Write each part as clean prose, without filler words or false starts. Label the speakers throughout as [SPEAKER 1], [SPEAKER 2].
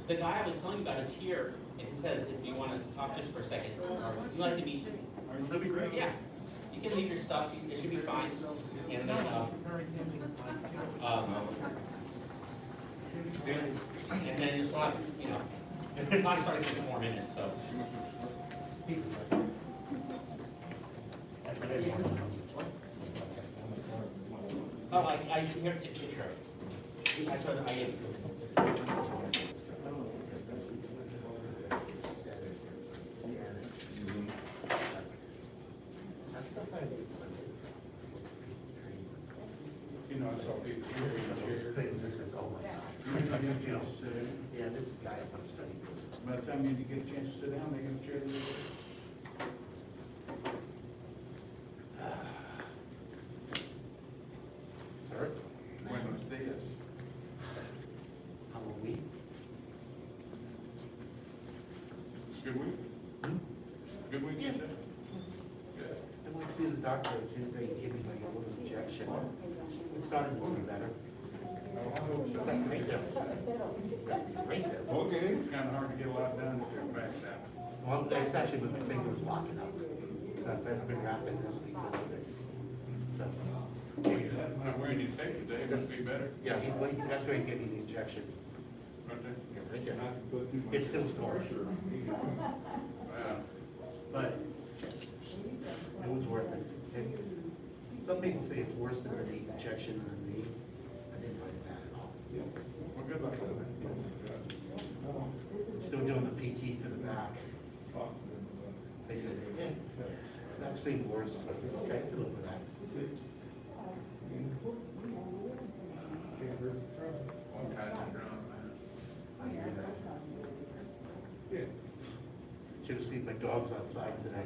[SPEAKER 1] The guy I was telling you about is here, and he says if you want to talk just for a second, you'd like to meet him.
[SPEAKER 2] That'd be great.
[SPEAKER 1] Yeah, you can leave your stuff, it should be fine. And then, and then just not, you know, class starts in 4 minutes, so. Oh, I have to take a picture of it. I told him I gave it to him.
[SPEAKER 2] You know, it's all people.
[SPEAKER 3] Things, this is, oh my God. You know, yeah, this guy I want to study.
[SPEAKER 2] By the time you get a chance to sit down, they can chair you.
[SPEAKER 3] Sir?
[SPEAKER 2] Buenos dias.
[SPEAKER 3] Halloween?
[SPEAKER 2] Good week? Good week, you said? Good.
[SPEAKER 3] I went to see the doctor Tuesday, he gave me like a little injection. It started moving better. Like right there. Right there.
[SPEAKER 2] Okay. It's kind of hard to get a lot done if you're back down.
[SPEAKER 3] Well, that's actually with my fingers locking up. So I've been wrapping this week a little bit. So.
[SPEAKER 2] Not wearing your tape today, must be better.
[SPEAKER 3] Yeah, that's where he gave me the injection.
[SPEAKER 2] Right there.
[SPEAKER 3] Yeah, right there. It's still sore.
[SPEAKER 2] Wow.
[SPEAKER 3] But it was worth it. And some people say it's worse than the injection on the knee. I didn't find it bad at all.
[SPEAKER 2] Well, good luck with it.
[SPEAKER 3] Still doing the PT for the back. They said, yeah, I've seen worse. So, okay, I can live with that.
[SPEAKER 2] All kinds of drama, man.
[SPEAKER 3] I hear that.
[SPEAKER 2] Yeah.
[SPEAKER 3] Should have seen my dogs outside today.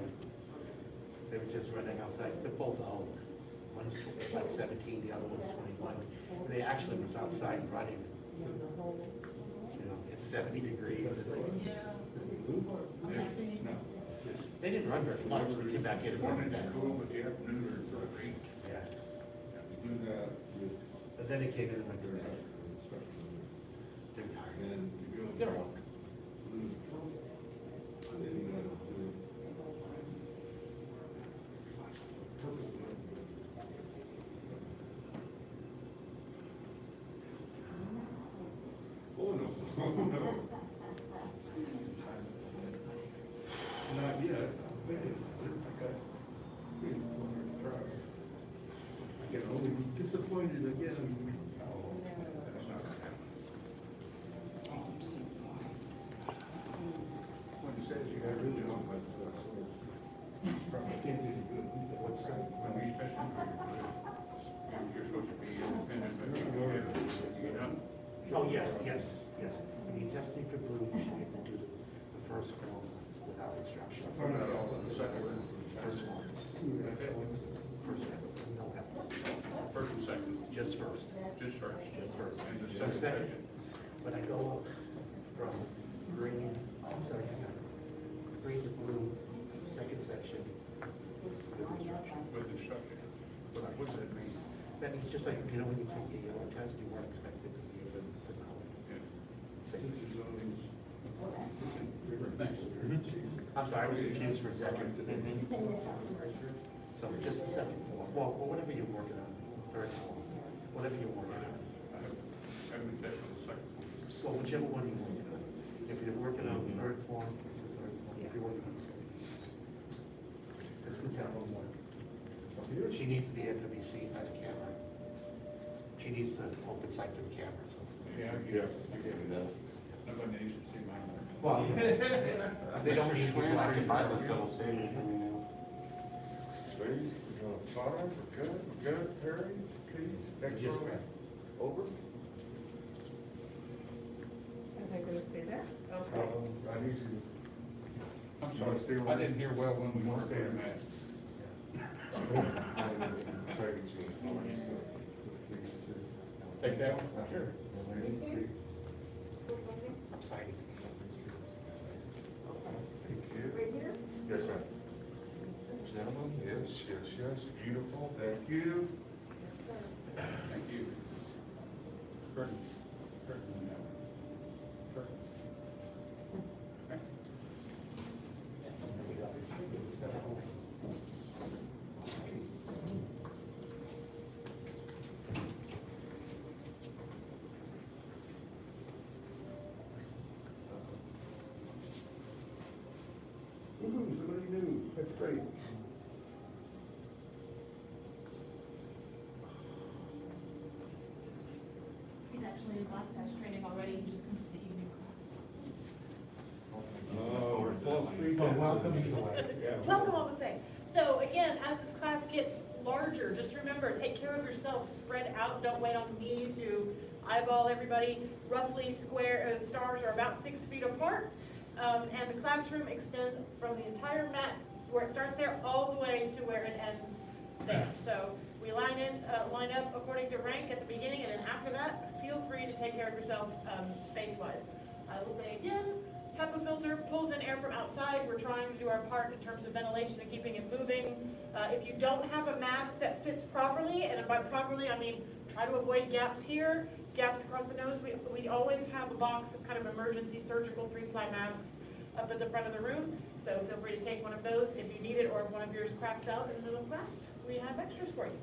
[SPEAKER 3] They were just running outside. They're both old. One's like 17, the other one's 21. They actually was outside running. You know, it's 70 degrees. And like,
[SPEAKER 2] Yeah. No.
[SPEAKER 3] they didn't run very much. They came back in and
[SPEAKER 2] Morning
[SPEAKER 3] running
[SPEAKER 2] is
[SPEAKER 3] better.
[SPEAKER 2] cool, but the afternoon are great.
[SPEAKER 3] Yeah. But then it came in and went, they're tired. They're old.
[SPEAKER 2] Oh, no. Oh, no. Not yet. I get only disappointed again. That's not gonna happen. When it says you gotta really know, but, what's that? When we especially, you're supposed to be independent, but you know.
[SPEAKER 3] Oh, yes, yes, yes. When you test for blue, you should be able to do the first form without instruction.
[SPEAKER 2] Find out all the second one.
[SPEAKER 3] First one. First one. No help.
[SPEAKER 2] First and second,
[SPEAKER 3] Just first.
[SPEAKER 2] just first.
[SPEAKER 3] Just first.
[SPEAKER 2] And the
[SPEAKER 3] The
[SPEAKER 2] second
[SPEAKER 3] second, when I go from green, I'm sorry, hang on. Green to blue, second section, with instruction.
[SPEAKER 2] with instruction. What does that mean?
[SPEAKER 3] That means just like, you know, when you take a yellow test, you weren't expected to be able to know.
[SPEAKER 2] Yeah.
[SPEAKER 3] Same.
[SPEAKER 2] Thanks.
[SPEAKER 3] I'm sorry, I was confused for a second. So just the second form, well, whatever you're working on, third form, whatever you're working on.
[SPEAKER 2] I haven't tested the second one.
[SPEAKER 3] So whichever one you're working on. If you're working on the third form, it's the third form. If you're working on the second. That's good job. She needs to be able to be seen by the camera. She needs to open sight for the camera, so.
[SPEAKER 2] Yeah, I get it. Nobody needs to see mine.
[SPEAKER 3] Well, they don't need to be
[SPEAKER 4] I can buy
[SPEAKER 3] black.
[SPEAKER 4] this double stage from you.
[SPEAKER 5] Please, we're going five, we're good, Harry, please, next
[SPEAKER 3] Yes,
[SPEAKER 5] row,
[SPEAKER 3] ma'am.
[SPEAKER 5] over.
[SPEAKER 6] Am I gonna stay there? Okay.
[SPEAKER 5] I need you.
[SPEAKER 2] I'm sorry, I didn't hear well when we weren't there, Matt.
[SPEAKER 5] Second, please.
[SPEAKER 2] Take that one? Sure.
[SPEAKER 5] Please.
[SPEAKER 3] I'm sorry.
[SPEAKER 5] Thank you. Yes, sir. Gentlemen, yes, beautiful, thank you.
[SPEAKER 2] Thank you. Curtain. Curtain.
[SPEAKER 4] actually in Black Sash training already, he just comes to the evening class.
[SPEAKER 5] Oh, we're full speed.
[SPEAKER 3] Well, welcome either way.
[SPEAKER 5] Yeah.
[SPEAKER 7] Welcome, I would say. So again, as this class gets larger, just remember, take care of yourself, spread out, don't wait on me to eyeball everybody. Roughly square, stars are about 6 feet apart. And the classroom extends from the entire mat, where it starts there, all the way to where it ends there. So we line up according to rank at the beginning, and then after that, feel free to take care of yourself space-wise. I will say again, HEPA filter pulls in air from outside. We're trying to do our part in terms of ventilation and keeping it moving. If you don't have a mask that fits properly, and by properly I mean try to avoid gaps here, gaps across the nose. We always have a box of kind of emergency surgical 3-ply masks up at the front of the room. So feel free to take one of those if you need it, or if one of yours craps out in the middle of class, we have extras for you.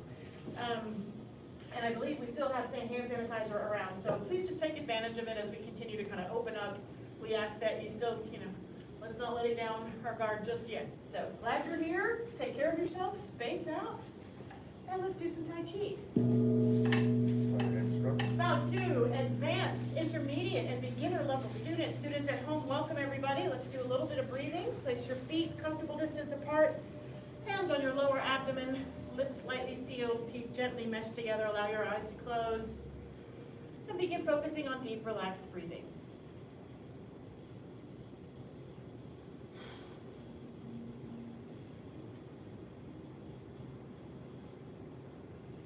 [SPEAKER 7] And I believe we still have hand sanitizer around, so please just take advantage of it as we continue to kind of open up. We ask that you still, let's not let it down our guard just yet. So glad you're here, take care of yourself, space out, and let's do some Tai Chi. About 2 advanced, intermediate, and beginner level students. Students at home, welcome everybody. Let's do a little bit of breathing. Place your feet comfortable distance apart. Hands on your lower abdomen, lips lightly sealed, teeth gently meshed together. Allow your eyes to close. And begin focusing on deep, relaxed breathing.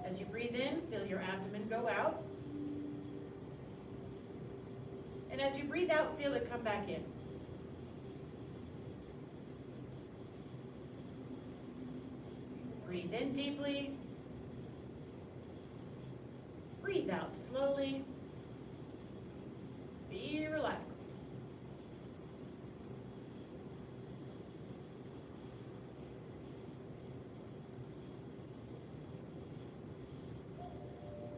[SPEAKER 7] As you breathe in, feel your abdomen go out. And as you breathe out, feel it come back in. Breathe in deeply. Breathe out slowly. Be relaxed.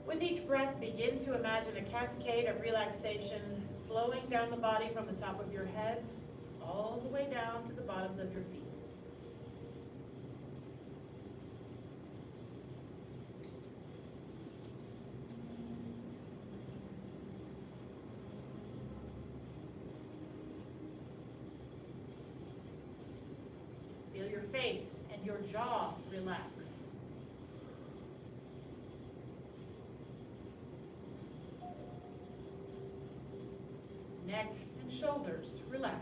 [SPEAKER 7] With each breath, begin to imagine a cascade of relaxation flowing down the body from the top of your head all the way down to the bottoms of your feet. Feel your face and your jaw relax. Neck and shoulders relax.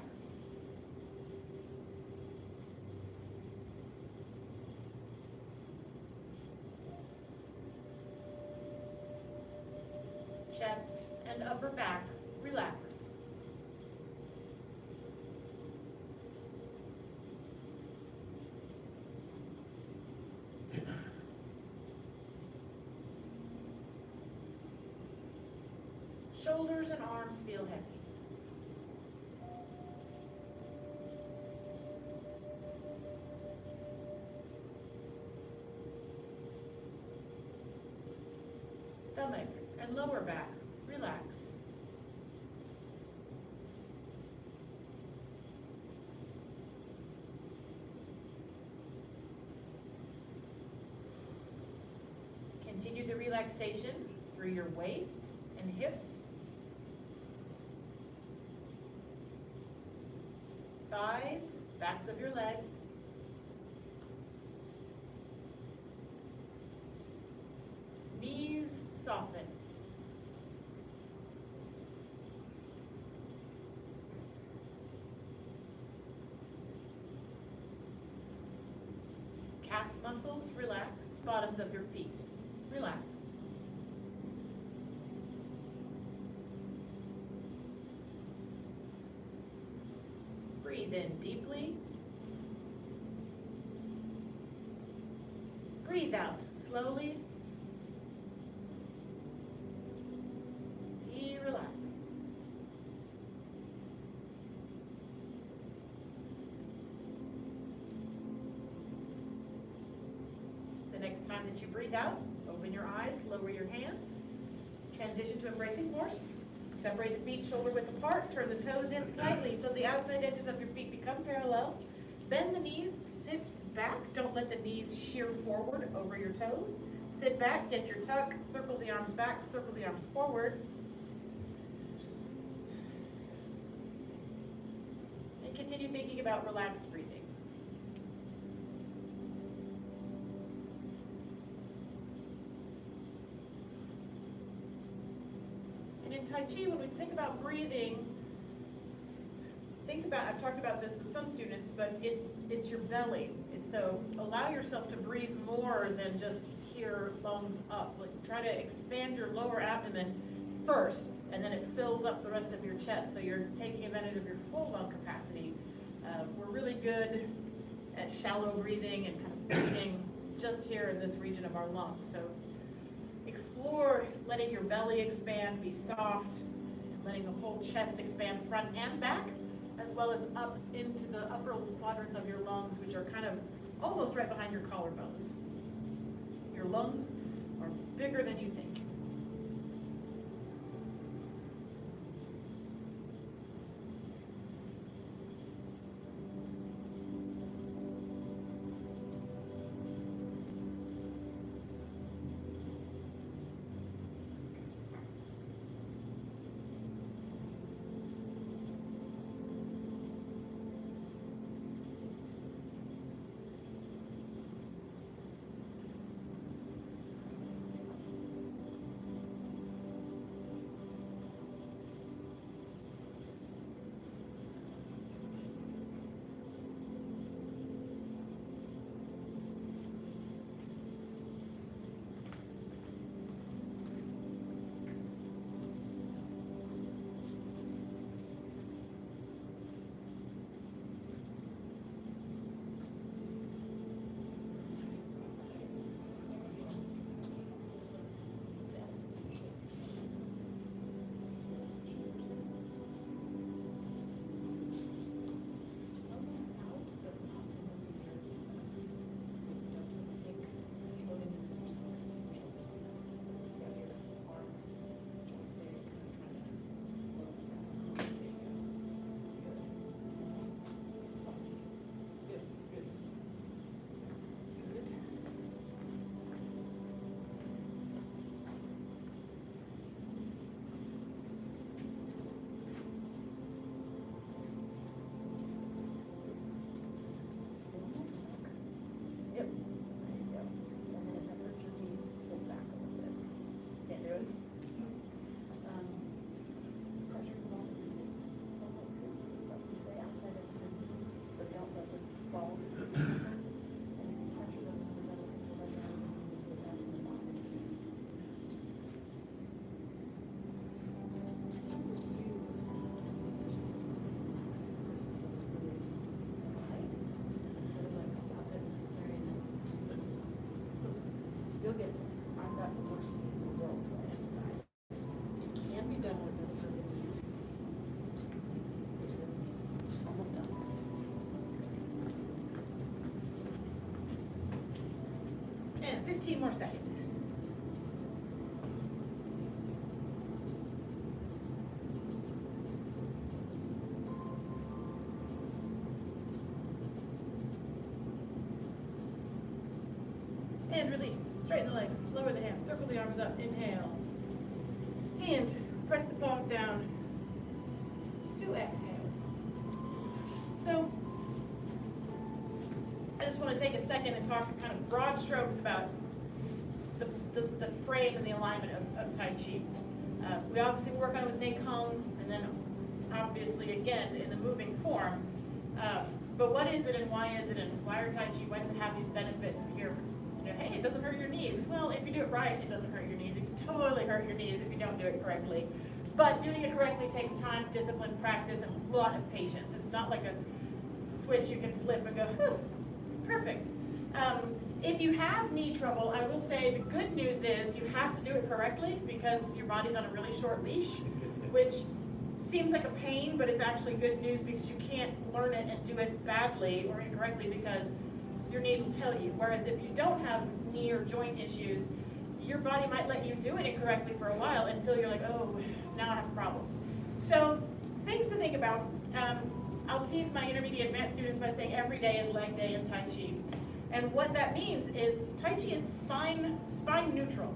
[SPEAKER 7] Chest and upper back relax. Shoulders and arms feel heavy. Stomach and lower back relax. Continue the relaxation through your waist and hips, thighs, backs of your legs, knees soften. Calf muscles relax, bottoms of your feet relax. Breathe in deeply. Breathe out slowly. Be relaxed. The next time that you breathe out, open your eyes, lower your hands. Transition to embracing horse. Separate the feet shoulder width apart. Turn the toes in slightly so the outside edges of your feet become parallel. Bend the knees, sit back. Don't let the knees shear forward over your toes. Sit back, get your tuck, circle the arms back, circle the arms forward. continue thinking about relaxed breathing. And in Tai Chi, when we think about breathing, think about, I've talked about this with some students, but it's your belly. It's so allow yourself to breathe more than just here, lungs up. Like try to expand your lower abdomen first, and then it fills up the rest of your chest. So you're taking advantage of your full lung capacity. We're really good at shallow breathing and kind of breathing just here in this region of our lungs. So explore letting your belly expand, be soft, and letting the whole chest expand front and back, as well as up into the upper quadrants of your lungs, which are kind of almost right behind your collarbones. Your lungs are bigger than you think. You'll get it. I've got the worst knees in the world, so I empathize. It can be done when it doesn't hurt the knees. Almost done. And 15 more seconds. And release. Straighten the legs, lower the hands, circle the arms up, inhale. And press the palms down to exhale. So, I just want to take a second and talk kind of broad strokes about the frame and the alignment of Tai Chi. We obviously work on it with Neikong, and then obviously again in the moving form. But what is it and why is it, and why are Tai Chi, why does it have these benefits here? Hey, it doesn't hurt your knees. Well, if you do it right, it doesn't hurt your knees. It can totally hurt your knees if you don't do it correctly. But doing it correctly takes time, discipline, practice, and a lot of patience. It's not like a switch you can flip and go, whew, perfect. If you have knee trouble, I will say the good news is you have to do it correctly because your body's on a really short leash, which seems like a pain, but it's actually good news because you can't learn it and do it badly or incorrectly because your knees will tell you. Whereas if you don't have knee or joint issues, your body might let you do it incorrectly for a while until you're like, oh, now I have a problem. So things to think about. I'll tease my intermediate advanced students by saying every day is leg day in Tai Chi. And what that means is Tai Chi is spine neutral.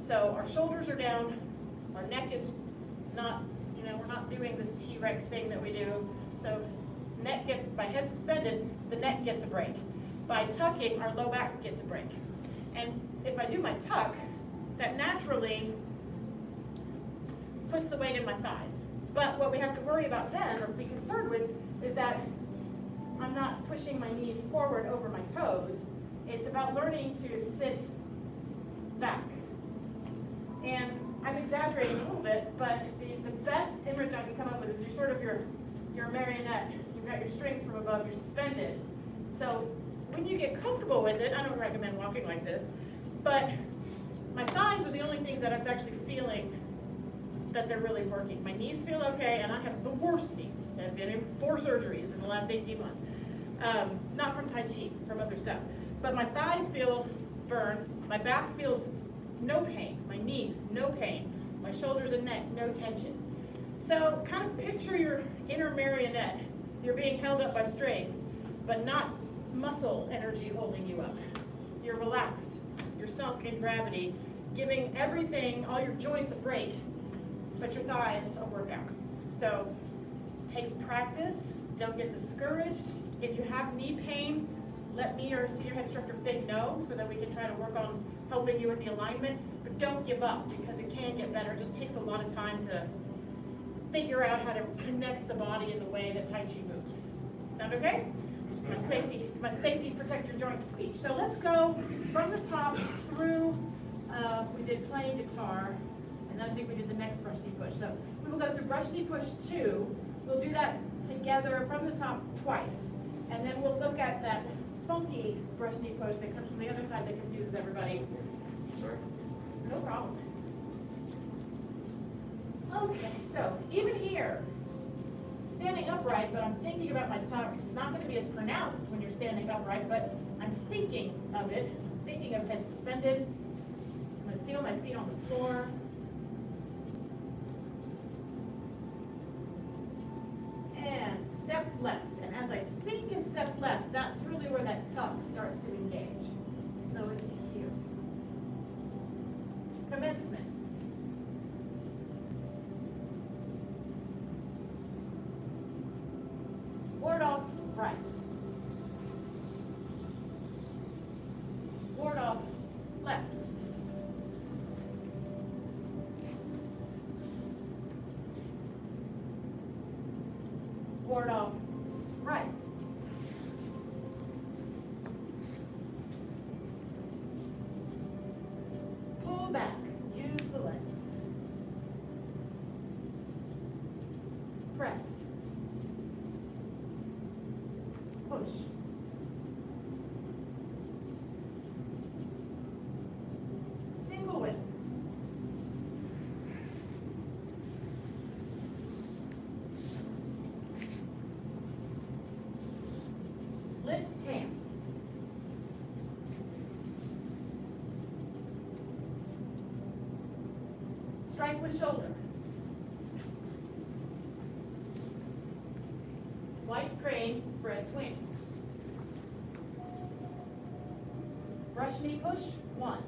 [SPEAKER 7] So our shoulders are down, our neck is not, we're not doing this T-Rex thing that we do. So by head suspended, the neck gets a break. By tucking, our low back gets a break. And if I do my tuck, that naturally puts the weight in my thighs. But what we have to worry about then, or be concerned with, is that I'm not pushing my knees forward over my toes. It's about learning to sit back. And I'm exaggerating a little bit, but the best image I can come up with is you're a marionette. You've got your strings from above, you're suspended. So when you get comfortable with it, I don't recommend walking like this, but my thighs are the only things that I'm actually feeling that they're really working. My knees feel okay, and I have the worst knees. I've been in 4 surgeries in the last 18 months. Not from Tai Chi, from other stuff. But my thighs feel burned, my back feels no pain, my knees, no pain, my shoulders and neck, no tension. So kind of picture your inner marionette. You're being held up by strings, but not muscle energy holding you up. You're relaxed, you're sunk in gravity, giving everything, all your joints a break, but your thighs a workout. So it takes practice, don't get discouraged. If you have knee pain, let me or senior head instructor Fig know so that we can try to work on helping you with the alignment, but don't give up because it can get better. It just takes a lot of time to figure out how to connect the body in the way that Tai Chi moves. Sound okay? It's my safety, protect your joint speech. So let's go from the top through, we did playing guitar, and then I think we did the next brush knee push. So we will go through brush knee push 2. We'll do that together from the top twice. And then we'll look at that funky brush knee push that comes from the other side that confuses everybody. No problem. Okay, so even here, standing upright, but I'm thinking about my tuck. It's not going to be as pronounced when you're standing upright, but I'm thinking of it, thinking of head suspended. I'm going to feel my feet on the floor. And step left. And as I sink and step left, that's really where that tuck starts to engage. So it's here. Commencement. Ward off right. Ward off left. Ward off right. Pull back. Use the legs. Press. Push. Single whip. Lift hands. Strike with shoulder. White crane spreads wings. Brush knee push, 1.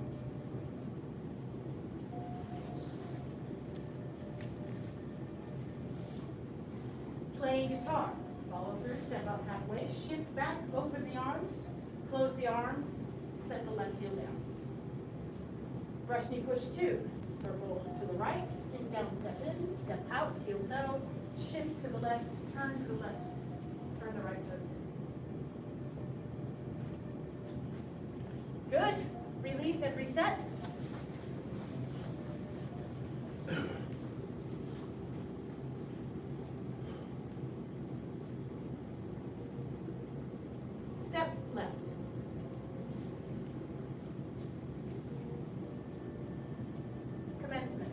[SPEAKER 7] Playing guitar. Follow through, step up halfway, shift back, open the arms, close the arms, set the left heel down. Brush knee push 2. Circle to the right, sink down, step in, step out, heel toe, shift to the left, turn to the left. Turn the right toes in. Good. Release and reset. Step left. Commencement.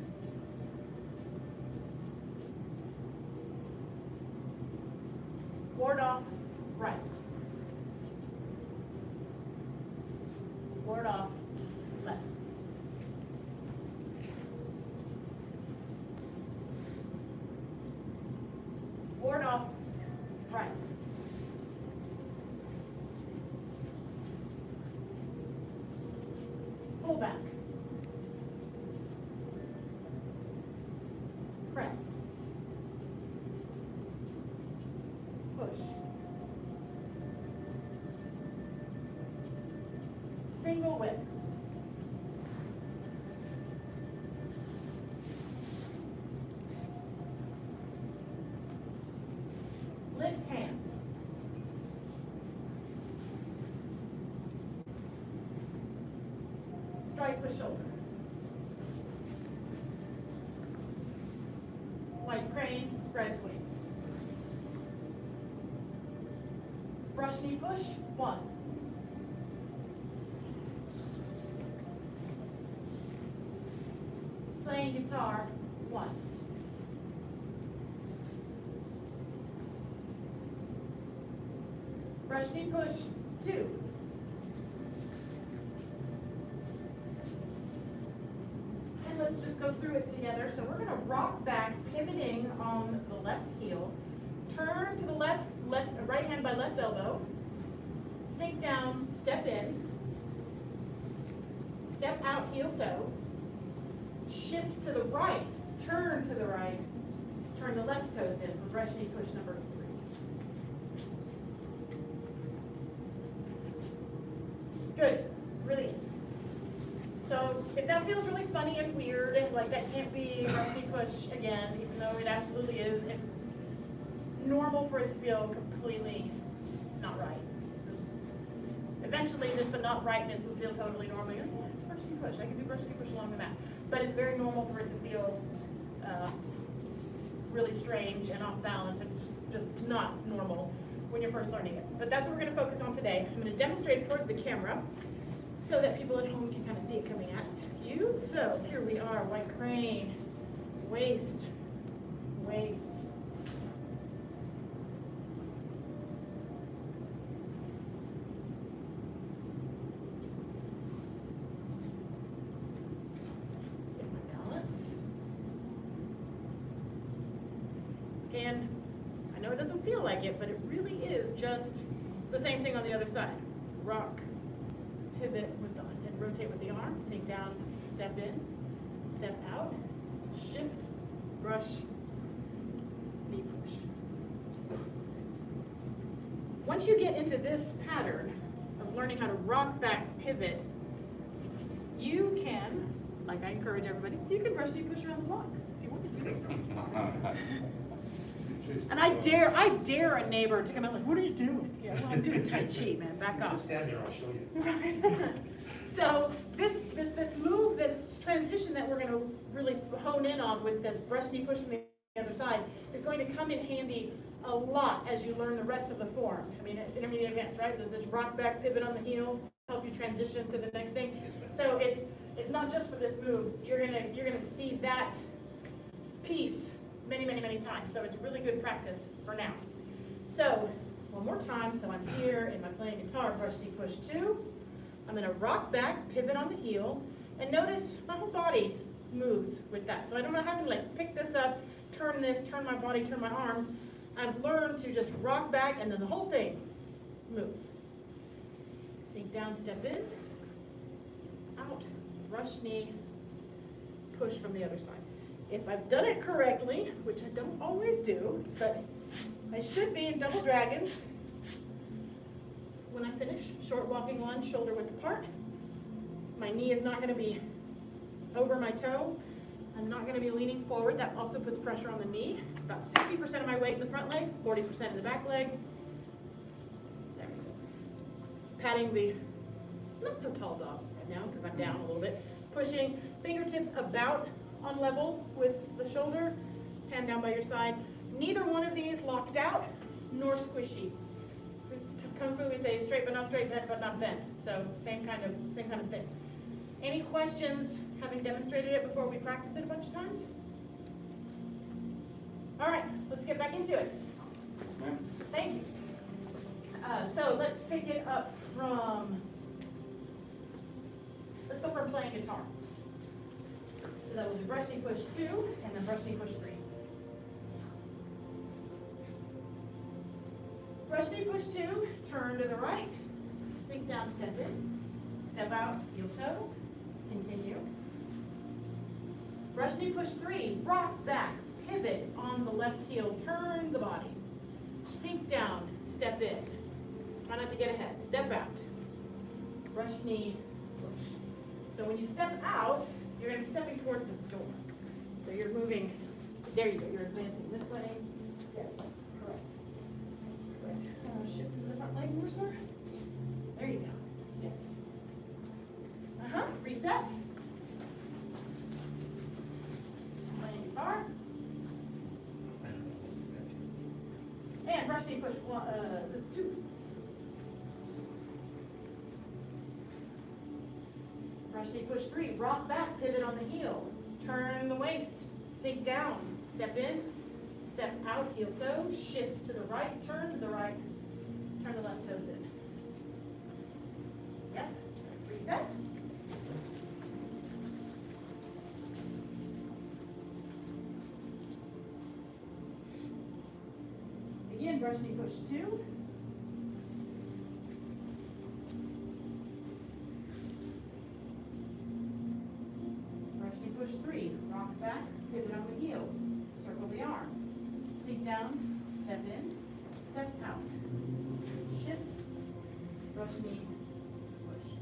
[SPEAKER 7] Ward off right. Ward off left. Ward off right. Pull back. Press. Push. push shoulder. White crane, spreads wings. Brush knee push, 1. Playing guitar, 1. Brush knee push, 2. And let's just go through it together. So we're going to rock back, pivoting on the left heel. Turn to the right hand by left elbow. Sink down, step in. Step out, heel toe. Shift to the right, turn to the right. Turn the left toes in for brush knee push number 3. Good, release. So if that feels really funny and weird, and like that can't be brush knee push again, even though it absolutely is, it's normal for it to feel completely not right. Eventually, just the not rightness will feel totally normal. You're like, yeah, it's brush knee push. I can do brush knee push along with that. But it's very normal for it to feel really strange and off balance and just not normal when you're first learning it. But that's what we're going to focus on today. I'm going to demonstrate it towards the camera so that people at home can kind of see it coming at you. So here we are, white crane, waist, waist. And I know it doesn't feel like it, but it really is just the same thing on the other side. Rock, pivot with the, and rotate with the arm, sink down, step in, step out, shift, brush, knee push. Once you get into this pattern of learning how to rock back, pivot, you can, like I encourage everybody, you can brush knee push around the block if you want to. And I dare a neighbor to come in like, what are you doing? Yeah, well, I'm doing Tai Chi, man, back off.
[SPEAKER 3] Just stand there, I'll show you.
[SPEAKER 7] So this move, this transition that we're gonna really hone in on with this brush knee push from the other side is going to come in handy a lot as you learn the rest of the form. I mean, intermediate advanced, right? This rock back pivot on the heel, help you transition to the next thing. So it's not just for this move. You're gonna see that piece many times. So it's really good practice for now. So one more time. So I'm here in my playing guitar, brush knee push 2. I'm going to rock back, pivot on the heel, and notice my whole body moves with that. So I don't have to like pick this up, turn this, turn my body, turn my arm. I've learned to just rock back and then the whole thing moves. Sink down, step in, out, brush knee, push from the other side. If I've done it correctly, which I don't always do, but I should be in double dragons. When I finish, short walking lunge, shoulder width apart. My knee is not going to be over my toe. I'm not going to be leaning forward. That also puts pressure on the knee. About 60% of my weight in the front leg, 40% in the back leg. There we go. Patting the not so tall dog right now because I'm down a little bit. Pushing fingertips about on level with the shoulder, hand down by your side. Neither one of these locked out nor squishy. So, Kung Fu we say straight but not straight, bent but not bent. So same kind of thing. Any questions having demonstrated it before we practice it a bunch of times? All right, let's get back into it. Thank you. So let's pick it up from, let's go from playing guitar. So that will be brush knee push 2 and then brush knee push 3. Brush knee push 2, turn to the right, sink down, step in, step out, heel toe, continue. Brush knee push 3, rock back, pivot on the left heel, turn the body, sink down, step in. Try not to get ahead, step out, brush knee push. So when you step out, you're going to be stepping towards the door. So you're moving, there you go, you're advancing this way. Yes, correct. Shift to the front leg more, sir. There you go. Yes. Reset. guitar. And brush knee push one, this is 2. Brush knee push 3, rock back, pivot on the heel, turn the waist, sink down, step in, step out, heel toe, shift to the right, turn to the right, turn the left toes in. Yep, reset. Again, brush knee push 2. Brush knee push 3, rock back, pivot on the heel, circle the arms, sink down, step in, step out, shift, brush knee push.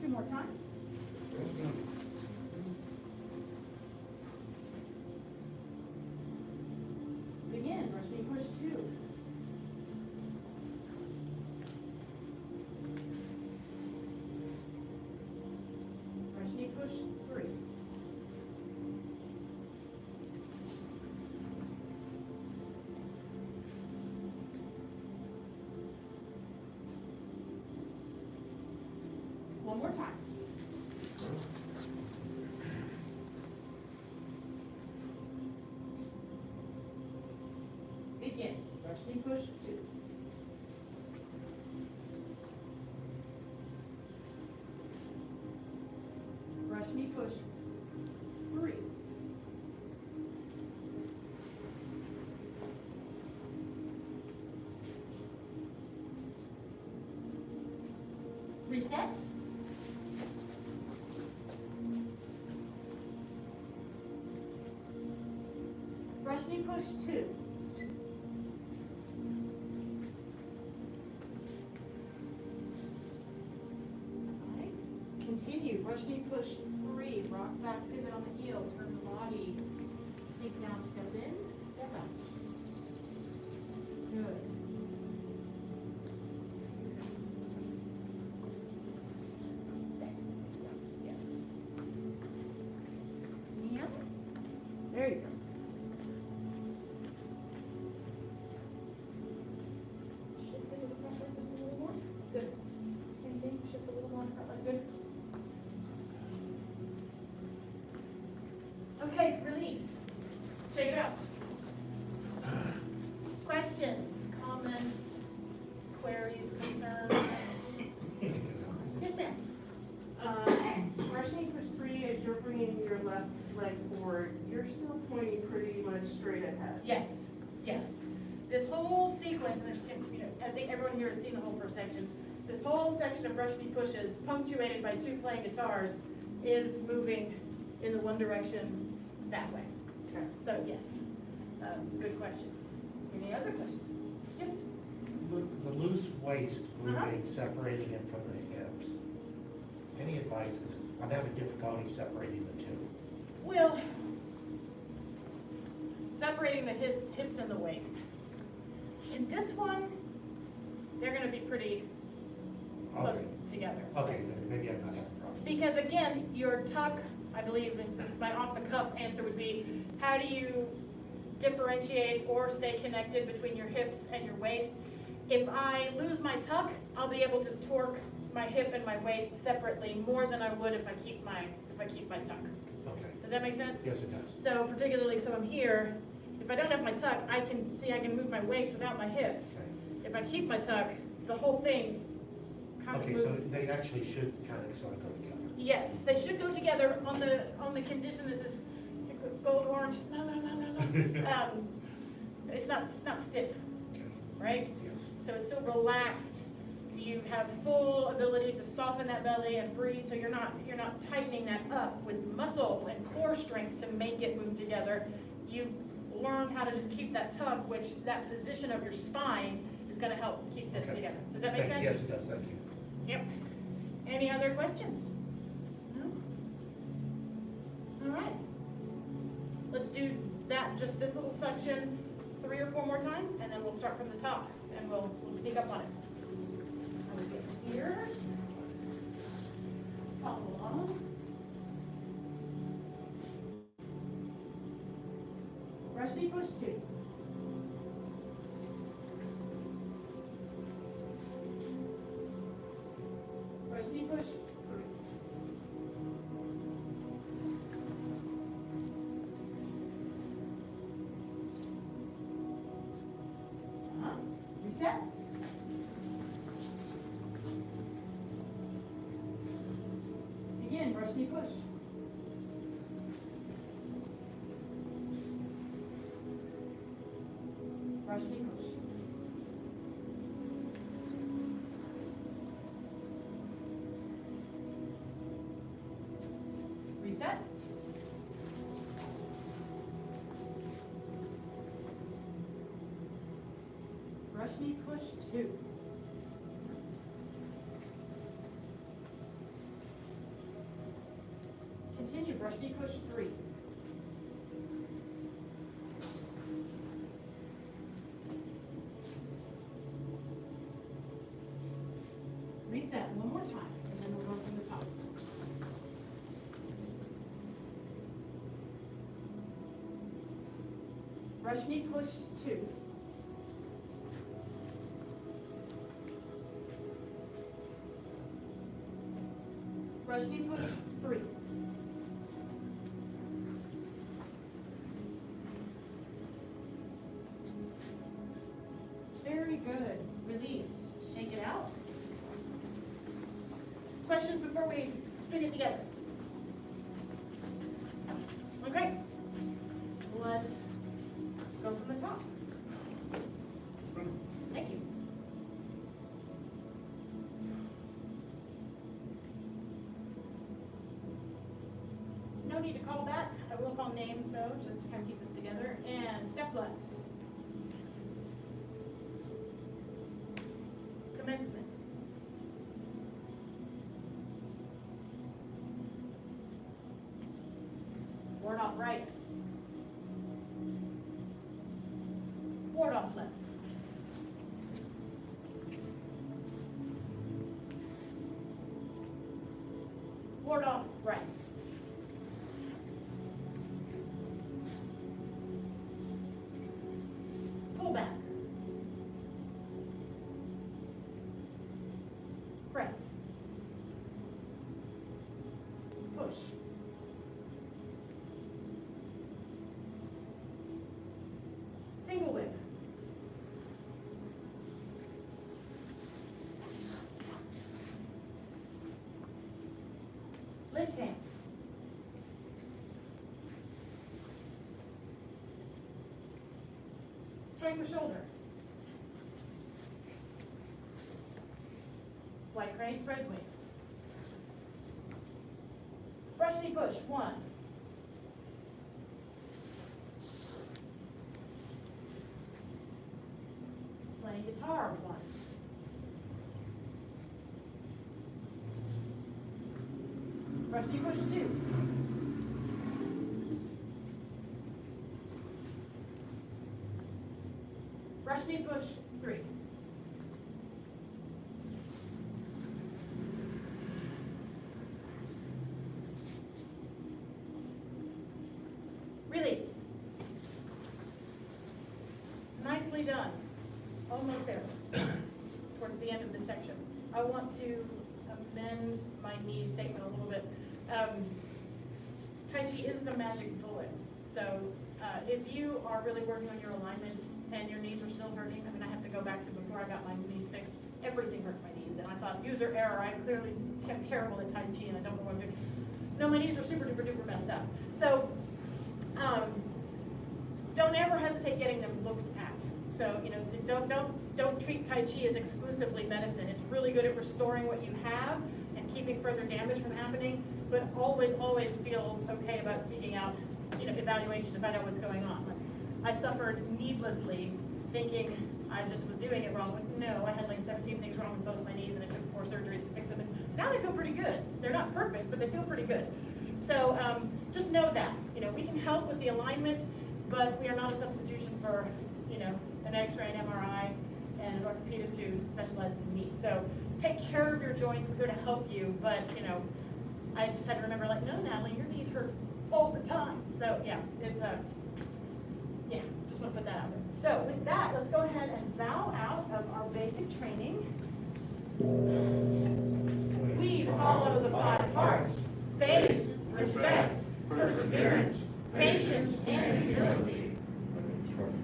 [SPEAKER 7] 2 more times. Begin, brush knee push 2. Brush knee push 3. One more time. Begin, brush knee push 2. Brush knee push 3. Reset. Brush knee push 2. Alright, continue, brush knee push 3, rock back, pivot on the heel, turn the body, sink down, step in, step out. Good. Yes. Yeah. There you go. Shift it to the front leg just a little more. Good. Same thing, shift a little more front leg. Good. Okay, release. Check it out. Questions, comments, queries, concerns? Yes, ma'am.
[SPEAKER 6] Brush knee push 3, as you're bringing your left leg forward, you're still pointing pretty much straight ahead.
[SPEAKER 7] Yes, yes. This whole sequence, and there's, you know, I think everyone here has seen the whole first section. This whole section of brush knee pushes, punctuated by 2 playing guitars, is moving in the one direction that way.
[SPEAKER 6] Okay.
[SPEAKER 7] So yes, good question. Any other questions? Yes?
[SPEAKER 3] The loose waist
[SPEAKER 7] Uh-huh.
[SPEAKER 3] moving, separating it from the hips. Any advice? 'Cause I'm having difficulty separating the two.
[SPEAKER 7] Well, separating the hips and the waist. In this one, they're gonna be pretty close
[SPEAKER 3] Okay.
[SPEAKER 7] together.
[SPEAKER 3] Okay, then maybe I'm not having a problem.
[SPEAKER 7] Because again, your tuck, I believe, and my off-the-cuff answer would be, how do you differentiate or stay connected between your hips and your waist? If I lose my tuck, I'll be able to torque my hip and my waist separately more than I would if I keep my tuck.
[SPEAKER 3] Okay.
[SPEAKER 7] Does that make sense?
[SPEAKER 3] Yes, it does.
[SPEAKER 7] So particularly, so I'm here, if I don't have my tuck, I can move my waist without my hips.
[SPEAKER 3] Okay.
[SPEAKER 7] If I keep my tuck, the whole thing kind of
[SPEAKER 3] Okay,
[SPEAKER 7] moves.
[SPEAKER 3] so they actually should kind of sort of go together.
[SPEAKER 7] Yes, they should go together on the condition this is gold orange. It's not stiff,
[SPEAKER 3] Okay.
[SPEAKER 7] right?
[SPEAKER 3] Yes.
[SPEAKER 7] So it's still relaxed. You have full ability to soften that belly and breathe, so you're not tightening that up with muscle and core strength to make it move together. You've learned how to just keep that tuck, which that position of your spine is gonna help keep this
[SPEAKER 3] Okay.
[SPEAKER 7] together. Does that make sense?
[SPEAKER 3] Yes, it does, thank you.
[SPEAKER 7] Yep. Any other questions? No? All right. Let's do that, just this little section, 3 or 4 more times, and then we'll start from the top, and we'll sneak up on it. I will get here. Follow along. Rush knee push 2. Rush knee push 3. Reset. Again, brush knee push. Brush knee push. Reset. Brush knee push 2. Continue, brush knee push 3. Reset one more time, and then we'll go from the top. Brush knee push 2. Brush knee push 3. Very good. Release. Shake it out. Questions before we string it together? Okay. Let's go from the top. Thank you. No need to call back. I will call names though, just to kind of keep this together. And step left. Commencement. Ward off right. Ward off left. Ward off right. Pull back. Press. Push. Single whip. Lift hands. Straighten the shoulder. White crane spreads wings. Brush knee push, 1. Playing guitar, 1. Brush knee push, 2. Brush knee push, 3. Release. Nicely done. Almost there. Towards the end of this section. I want to amend my knee statement a little bit. Tai Chi isn't a magic bullet. So if you are really working on your alignment and your knees are still hurting, I mean, I have to go back to before I got my knees fixed. Everything hurt my knees. And I thought, user error, I clearly am terrible at Tai Chi and I don't know what I'm doing. No, my knees are super duper duper messed up. So don't ever hesitate getting them looked at. So, you know, don't treat Tai Chi as exclusively medicine. It's really good at restoring what you have and keeping further damage from happening, but always feel okay about seeking out, you know, evaluation to find out what's going on. I suffered needlessly thinking I just was doing it wrong. But no, I had like 17 things wrong with both my knees and it took 4 surgeries to fix them. And now they feel pretty good. They're not perfect, but they feel pretty good. So just know that, you know, we can help with the alignment, but we are not a substitution for, you know, an X-ray, an MRI, and an orthopedist who specializes in knees. So take care of your joints. We're here to help you, but, you know, I just had to remember, like, no, Natalie, your knees hurt all the time. So yeah, it's Yeah, just want to put that out there. So with that, let's go ahead and bow out of our basic training. We follow the 5 hearts: faith, respect, perseverance, patience, and humility.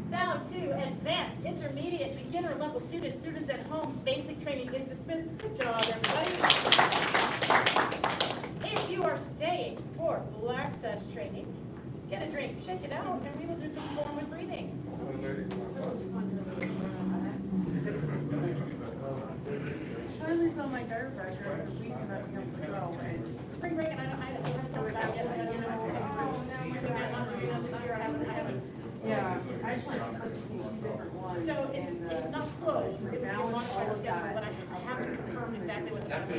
[SPEAKER 7] Now to advanced, intermediate, beginner level students, students at home, basic training is dismissed. Good job, everybody. If you are staying for full access training, get a drink, shake it out, and we will do some forward breathing.
[SPEAKER 4] Finally saw my chiropractor after weeks of not being able to go, and
[SPEAKER 7] Spring break, and I have to go back, yes, I know, oh, no, maybe I'm not doing that this year, I haven't.
[SPEAKER 4] yeah, I actually have to see 2 different ones.
[SPEAKER 7] So it's not closed, it's a modified schedule, but I haven't confirmed exactly what the time is.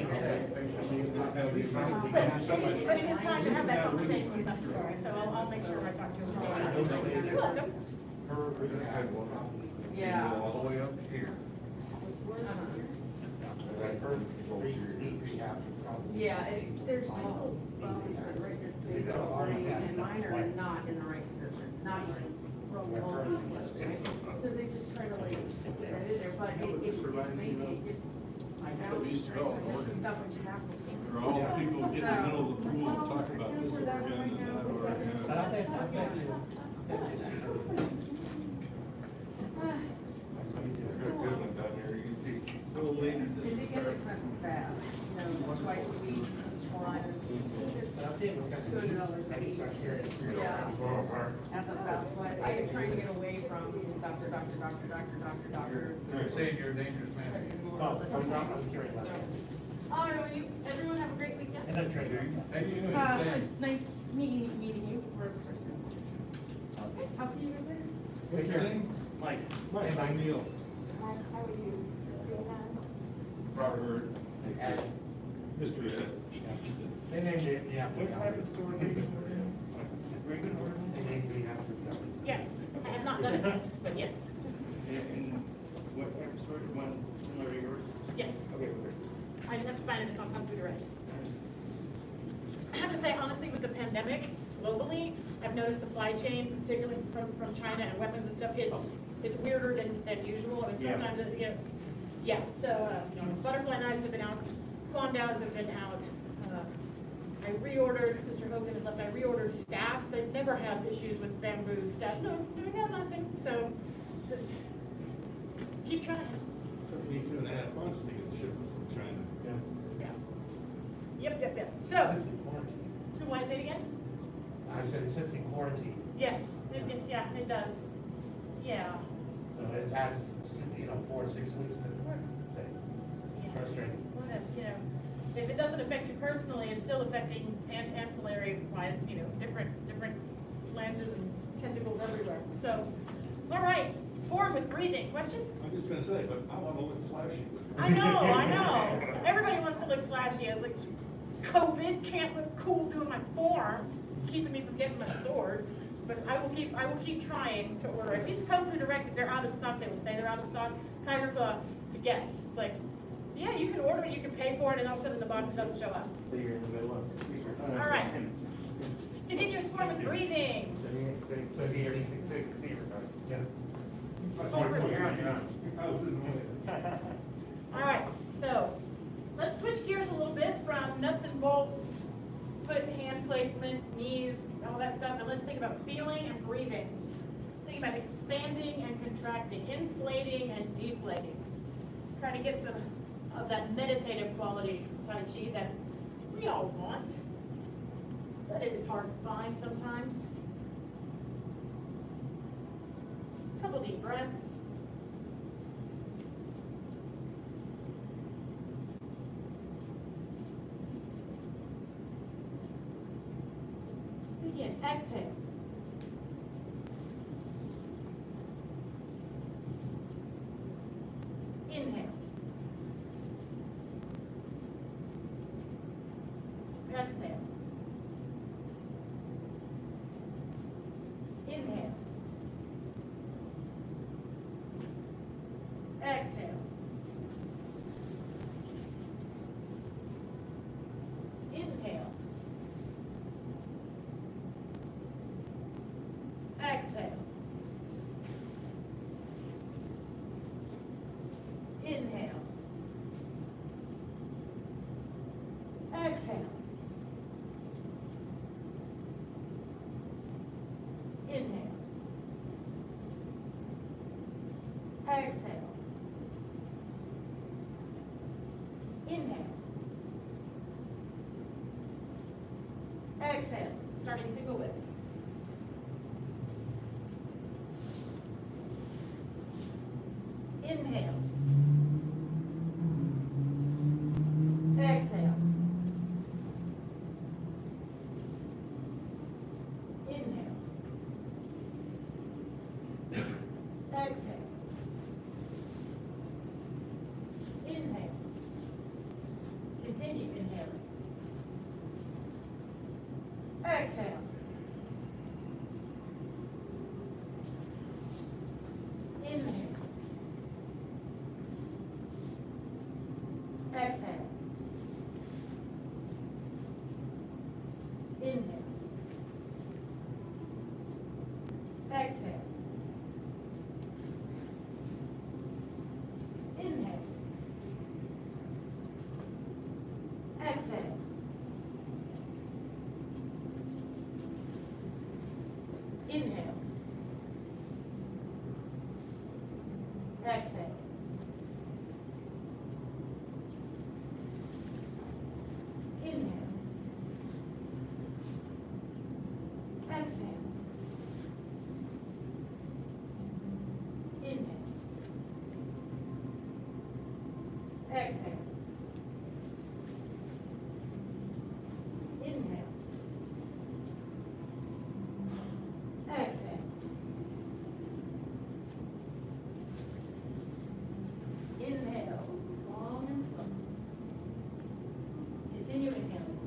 [SPEAKER 7] But it is time to have that conversation with them, so I'll make sure I talk to him. You're welcome.
[SPEAKER 4] Yeah.
[SPEAKER 5] All the way up here. And I heard it goes here.
[SPEAKER 4] Yeah, there's 2 bones that are right there, basically, and mine are not in the right position, not even remotely close, right? So they just try to like, put that in there, but it's amazing, like, I was stuff and tackle.
[SPEAKER 8] Or all the people get in the middle of the pool and talk about this over again and that over again.
[SPEAKER 3] But I bet you.
[SPEAKER 5] It's got a good one down there, you can see.
[SPEAKER 8] Little ladies
[SPEAKER 4] And
[SPEAKER 8] in
[SPEAKER 4] it
[SPEAKER 8] the
[SPEAKER 4] gets
[SPEAKER 8] car.
[SPEAKER 4] expensive fast, twice a week, each one,
[SPEAKER 3] But I'll tell you what's got to be.
[SPEAKER 4] $200 a week. Yeah. That's a fast, but I've been trying to get away from doctor.
[SPEAKER 2] You're saying you're a dangerous man.
[SPEAKER 3] Oh, I'm not, I'm curious about that.
[SPEAKER 4] Oh, everyone have a great weekend.
[SPEAKER 3] And then training.
[SPEAKER 2] How you doing?
[SPEAKER 4] Nice meeting you for the first time. Okay, I'll see you guys later.
[SPEAKER 8] What's your name?
[SPEAKER 3] Mike.
[SPEAKER 8] Mike, I'm Neil.
[SPEAKER 6] How are you?
[SPEAKER 8] Robert.
[SPEAKER 3] Ed.
[SPEAKER 8] Mr. Ed.
[SPEAKER 3] They named it, yeah.
[SPEAKER 2] What type of store do you go to? Raven or?
[SPEAKER 3] They named me after the.
[SPEAKER 7] Yes, I have not done it yet, but yes,
[SPEAKER 8] And what type of store? One similar to yours?
[SPEAKER 7] yes.
[SPEAKER 8] Okay, okay.
[SPEAKER 7] I just have to find it, it's on Computer Direct. I have to say, honestly, with the pandemic globally, I've noticed supply chain, particularly from China and weapons and stuff, it's weirder than usual. I mean, sometimes, so, butterfly knives have been out, condows have been out. I reordered, Mr. Hogan has left, I reordered staffs. They've never had issues with bamboo staff. No, they have nothing. So just keep trying.
[SPEAKER 8] Took me 2.5 months to get shipment from China.
[SPEAKER 7] Yeah. Yep. So,
[SPEAKER 3] Since in quarantine.
[SPEAKER 7] who want to say it again?
[SPEAKER 3] I said, since in quarantine,
[SPEAKER 7] Yes, it does. Yeah.
[SPEAKER 3] so it adds, 4 or 6 weeks to the work. Frustrating.
[SPEAKER 7] Well, if it doesn't affect you personally, it's still affecting ancillary wise, different flanges and tentacles everywhere. So, all right, forward with breathing. Question?
[SPEAKER 8] I'm just gonna say, but I wanna look flashy with it.
[SPEAKER 7] I know. Everybody wants to look flashy. Like, COVID can't look cool doing my form, keeping me from getting my sword. But I will keep trying to order. At least come through direct. If they're out of stock, they will say they're out of stock. Tiger Claw to guess. It's like, yeah, you can order it, you can pay for it, and all of a sudden the box doesn't show up.
[SPEAKER 3] So you're in the middle of.
[SPEAKER 7] All right. Continuous form with breathing.
[SPEAKER 3] Yeah.
[SPEAKER 7] All right, so let's switch gears a little bit from nuts and bolts, foot, hand placement, knees, all that stuff, and let's think about feeling and breathing. Think about expanding and contracting, inflating and deflating. Trying to get some of that meditative quality to Tai Chi that we all want, but it is hard to find sometimes. Couple deep breaths. Begin. Exhale. Inhale. Exhale. Inhale. Exhale. Inhale. Exhale, starting single whip. Inhale. Exhale. Inhale. Exhale. Inhale. Continue inhaling. Exhale. Inhale. Exhale. Inhale. Exhale. Inhale. Exhale. Inhale. Exhale. Inhale. Exhale. Inhale. Exhale. Inhale. Exhale. Inhale, long and slow. Continue inhaling.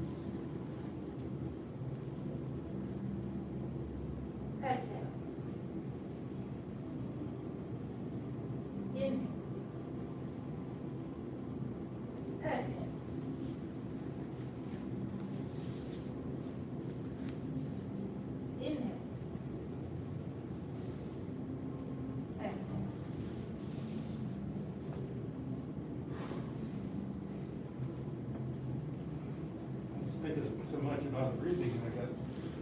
[SPEAKER 7] Exhale. Inhale. Exhale. Inhale. Exhale.
[SPEAKER 8] I was thinking so much about breathing, and I got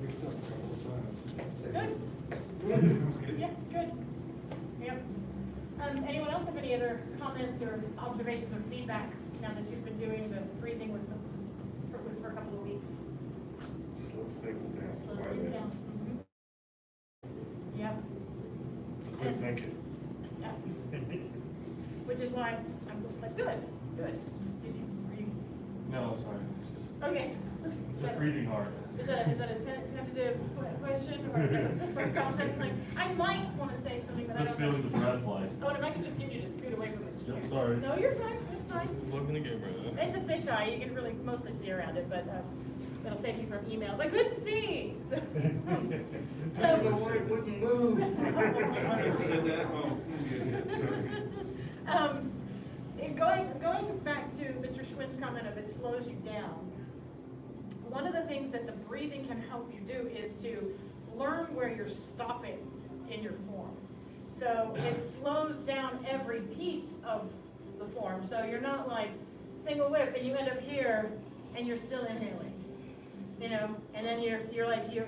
[SPEAKER 8] mixed up a couple of times.
[SPEAKER 7] Good. Yeah, good. Yep. Anyone else have any other comments or observations or feedback now that you've been doing the breathing with them for a couple of weeks?
[SPEAKER 5] Slows things down.
[SPEAKER 7] Slows
[SPEAKER 5] quite a
[SPEAKER 7] things
[SPEAKER 5] bit.
[SPEAKER 7] down. Yep.
[SPEAKER 3] Quit thinking.
[SPEAKER 7] Yep. Which is why I'm like, good. Did you, were you,
[SPEAKER 9] No, sorry.
[SPEAKER 7] okay.
[SPEAKER 9] Just breathing hard.
[SPEAKER 7] Is that a tentative question or a comment? Like, I might want to say something, but I
[SPEAKER 9] Just
[SPEAKER 7] don't know.
[SPEAKER 9] feeling the breath like.
[SPEAKER 7] Oh, and if I could just get you to scoot away from it.
[SPEAKER 9] Yep, sorry.
[SPEAKER 7] No, you're fine, it's fine.
[SPEAKER 9] Looking at the camera.
[SPEAKER 7] It's a fisheye, you can really mostly see around it, but it'll save you from emails. I couldn't see.
[SPEAKER 5] I don't know why it wouldn't move.
[SPEAKER 8] I never said that, oh.
[SPEAKER 7] And going back to Mr. Schwind's comment of it slows you down, one of the things that the breathing can help you do is to learn where you're stopping in your form. So it slows down every piece of the form. So you're not like single whip and you end up here and you're still inhaling, you know, and then you're like, you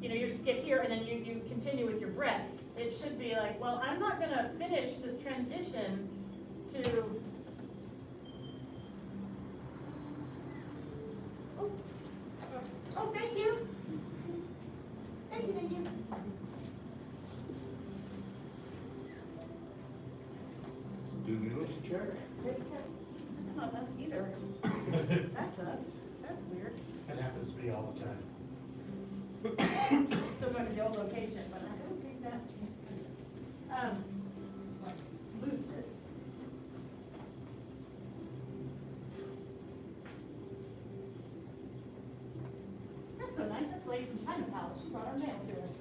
[SPEAKER 7] just get here and then you continue with your breath. It should be like, well, I'm not gonna finish this transition to, oh, thank you. Thank you.
[SPEAKER 5] Stimulus check.
[SPEAKER 7] That's not us either. That's us. That's weird.
[SPEAKER 3] That happens to me all the time.
[SPEAKER 7] Still going to the old location, but I don't think that, lose this. That's so nice, that's Lady from China Palace, she brought our mail to us.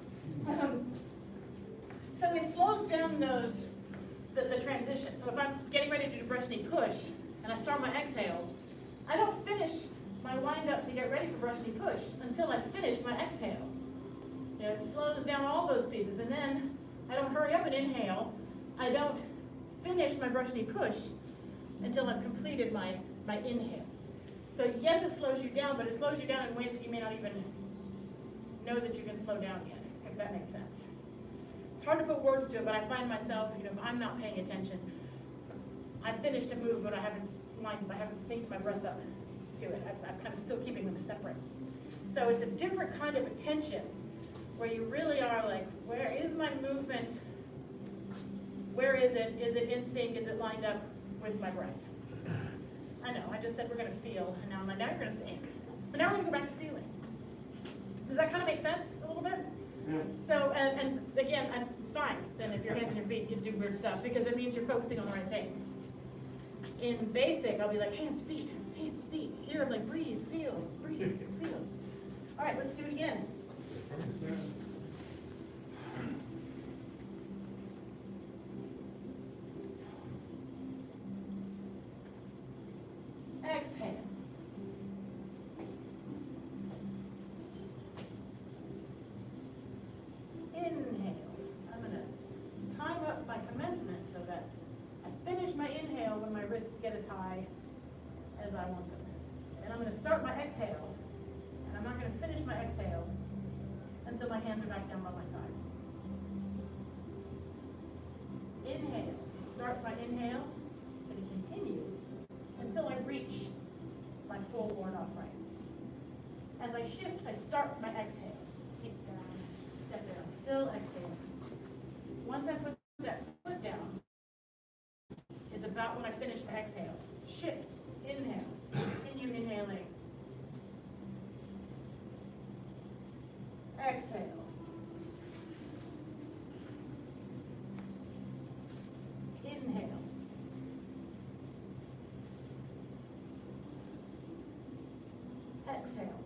[SPEAKER 7] So it slows down the transition. So if I'm getting ready to do brush knee push, and I start my exhale, I don't finish my wind up to get ready for brush knee push until I finish my exhale. You know, it slows down all those pieces, and then I don't hurry up and inhale. I don't finish my brush knee push until I've completed my inhale. So yes, it slows you down, but it slows you down in ways that you may not even know that you can slow down yet, if that makes sense. It's hard to put words to it, but I find myself, if I'm not paying attention, I finished a move, but I haven't synced my breath up to it. I'm kind of still keeping them separate. So it's a different kind of attention, where you really are like, where is my movement? Where is it? Is it in sync? Is it lined up with my breath? I know, I just said we're gonna feel, and now I'm like, now you're gonna think. But now we're gonna go back to feeling. Does that kind of make sense a little bit? So, and again, it's fine, then if your hands and your feet, you do weird stuff, because it means you're focusing on the right thing. In basic, I'll be like, hands, feet, hands, feet. Here, I'm like, breathe, feel, breathe, feel. All right, let's do it again. Exhale. Inhale. I'm gonna time up my commencement so that I finish my inhale when my wrists get as high as I want them. And I'm gonna start my exhale, and I'm not gonna finish my exhale until my hands are back down by my side. Inhale. Start my inhale, and continue until I reach my full board upright. As I shift, I start my exhale. Sit down, step down, still exhaling. Once I put that foot down, is about when I finish my exhale. Shift, inhale, continue inhaling. Exhale. Inhale. Exhale.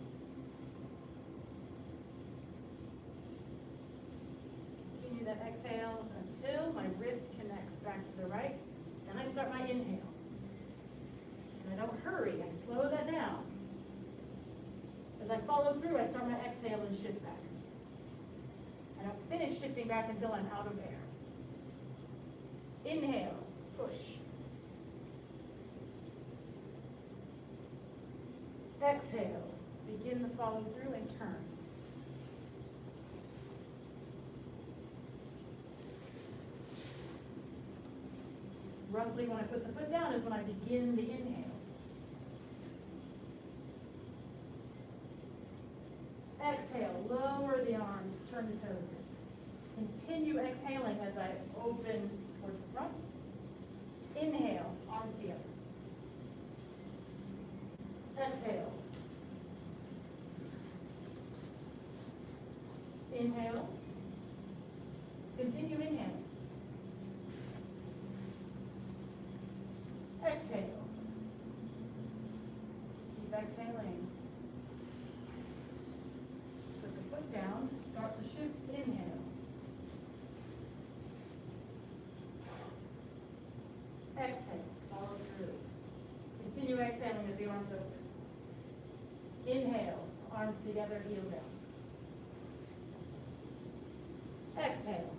[SPEAKER 7] Continue that exhale until my wrist connects back to the right. Then I start my inhale. And I don't hurry, I slow that down. As I follow through, I start my exhale and shift back. I don't finish shifting back until I'm out of air. Inhale, push. Exhale, begin the follow through and turn. Roughly when I put the foot down is when I begin the inhale. Exhale, lower the arms, turn the toes in. Continue exhaling as I open towards the front. Inhale, arms together. Exhale. Inhale. Continue inhaling. Exhale. Keep exhaling. Put the foot down, start the shift, inhale. Exhale, follow through. Continue exhaling as the arms open. Inhale, arms together, heel down. Exhale.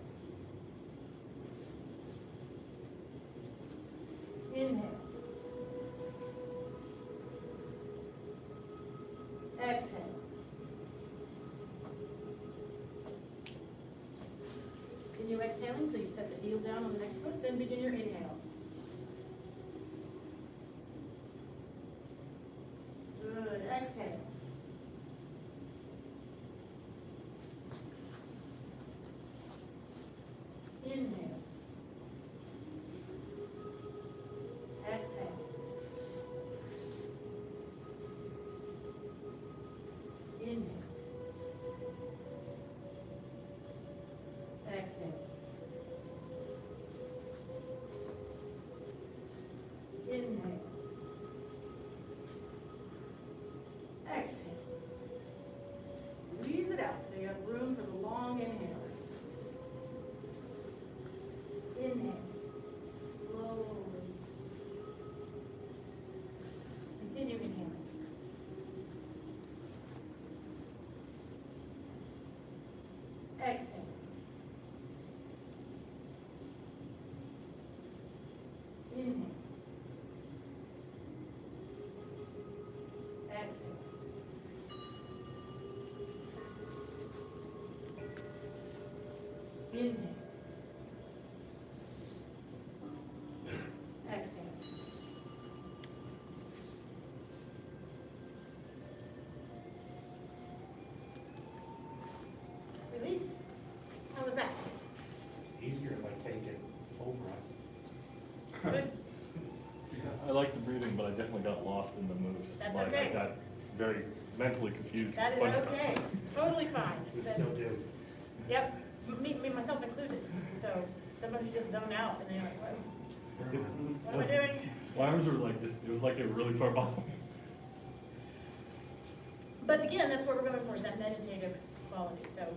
[SPEAKER 7] Inhale. Exhale. Continue exhaling until you set the heel down on the next foot, then begin your inhale. Good, exhale. Inhale. Exhale. Inhale. Exhale. Inhale. Exhale. Squeeze it out so you have room for the long inhale. Inhale. Slowly. Continue inhaling. Exhale. Inhale. Exhale. Inhale. Exhale.
[SPEAKER 9] mentally confused.
[SPEAKER 7] That is okay, totally fine.
[SPEAKER 3] We
[SPEAKER 7] That's-
[SPEAKER 3] still do.
[SPEAKER 7] Yep, me, myself included. So sometimes you just zone out and then you're like, what am I doing?
[SPEAKER 9] Ours were like this, it was like they were really far off.
[SPEAKER 7] But again, that's what we're going for, is that meditative quality. So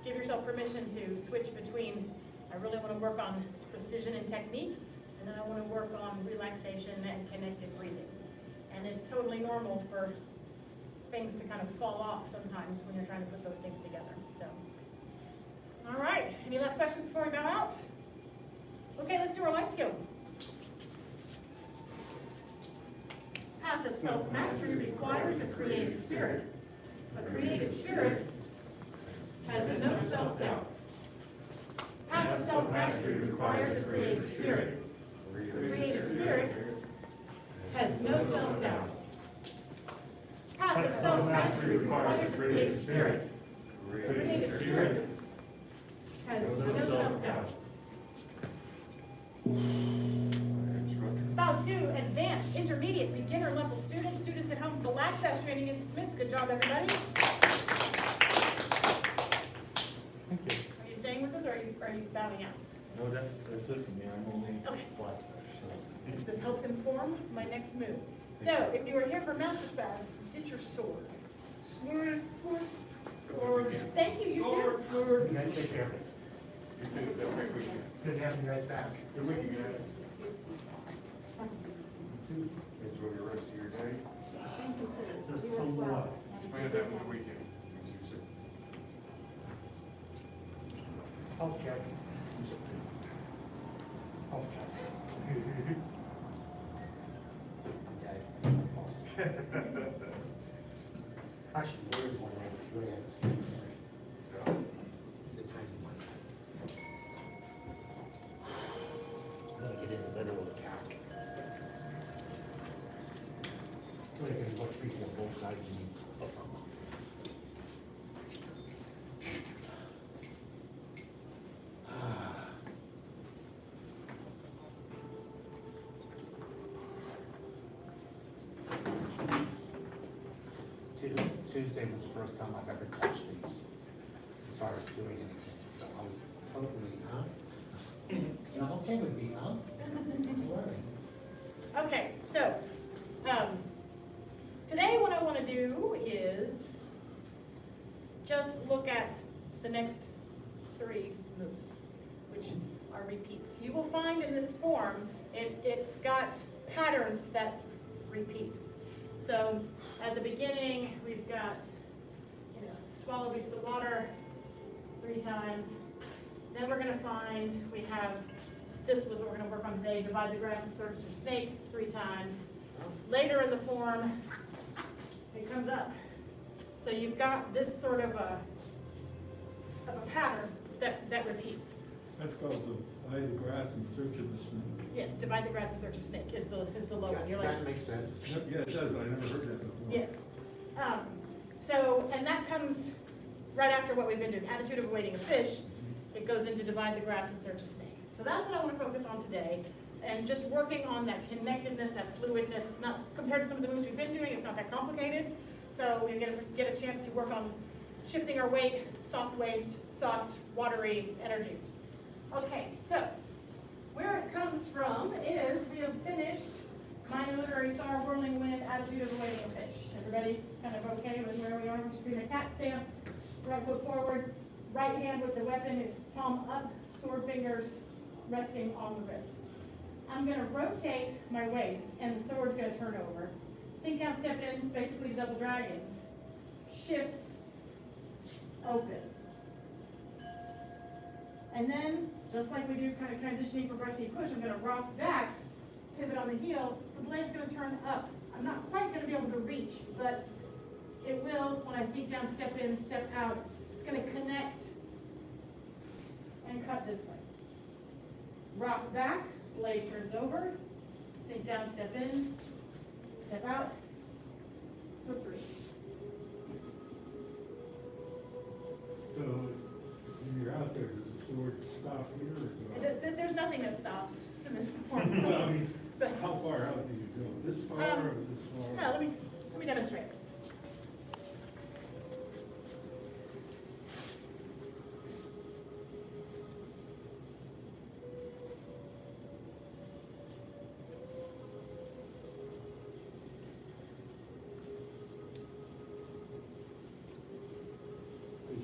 [SPEAKER 7] give yourself permission to switch between, I really want to work on precision and technique, and then I want to work on relaxation and connected breathing. And it's totally normal for things to kind of fall off sometimes when you're trying to put those things together. So, all right, any last questions before we bow out? Okay, let's do our life skill. Path of self-mastery requires a creative spirit. A creative spirit has no self-doubt. Path of self-mastery requires a creative spirit. A creative spirit has no self-doubt. Path of self-mastery requires a creative spirit. A creative spirit has no self-doubt. Bow 2, advanced, intermediate, beginner level students. Students at home, the Lax Dash training is dismissed. Good job, everybody.
[SPEAKER 3] Thank you.
[SPEAKER 7] Are you staying with us or are you bowing out?
[SPEAKER 9] No, that's it for me, I'm only
[SPEAKER 7] Okay.
[SPEAKER 9] black.
[SPEAKER 7] This helps inform my next move. So, if you are here for Master's Bath, get your sword. Sword, sword, sword. Thank you, you too.
[SPEAKER 3] You guys take care of it.
[SPEAKER 2] You too, have a great weekend.
[SPEAKER 3] Good having you guys back.
[SPEAKER 2] Good weekend, guys.
[SPEAKER 5] Enjoy the rest of your day.
[SPEAKER 3] This is some water.
[SPEAKER 2] Spend that one weekend.
[SPEAKER 3] Health check. Health check. Actually, there is one right, it's really interesting. It's a tiny one. I'm gonna get in the middle of the pack. So you can watch people on both sides of me. Tuesday was the first time I've ever touched these, as far as doing anything. So I was totally, You're okay with me, huh? Don't worry.
[SPEAKER 7] Okay, so, today what I want to do is just look at the next 3 moves, which are repeats. You will find in this form, it's got patterns that repeat. So at the beginning, we've got, swallow beats the water 3 times. Then we're going to find we have, this was what we're going to work on today, divide the grass and search your snake 3 times. Later in the form, it comes up. So you've got this sort of a pattern that repeats.
[SPEAKER 8] That's called the grass in search of the snake.
[SPEAKER 7] Yes, divide the grass and search your snake is the low one. You're
[SPEAKER 3] That
[SPEAKER 7] like,
[SPEAKER 3] makes sense.
[SPEAKER 8] Yep, yeah, it does, but I never heard that before.
[SPEAKER 7] yes. So, and that comes right after what we've been doing, attitude of awaiting a fish. It goes into divide the grass and search a snake. So that's what I want to focus on today, and just working on that connectedness, that fluidness. It's not, compared to some of the moves we've been doing, it's not that complicated. So we get a chance to work on shifting our weight, soft waist, soft, watery energy. Okay, so where it comes from is we have finished my literary star, whirling wind, attitude of awaiting a fish. Everybody kind of okay with where we are? We're just doing a cat stance, right foot forward, right hand with the weapon is palm up, sword fingers resting on the wrist. I'm going to rotate my waist and the sword's going to turn over. Sink down, step in, basically double dragons. Shift, open. And then, just like we do kind of transitioning from brush knee push, I'm going to rock back, pivot on the heel, the blade's going to turn up. I'm not quite going to be able to reach, but it will when I sink down, step in, step out. It's going to connect and cut this way. Rock back, blade turns over, sink down, step in, step out, for 3.
[SPEAKER 8] So, when you're out there, does the sword stop here or go?
[SPEAKER 7] There's nothing that stops in this form.
[SPEAKER 8] Well, I mean,
[SPEAKER 7] But-
[SPEAKER 8] how far out do you go? This far or this far?
[SPEAKER 7] No, let me demonstrate.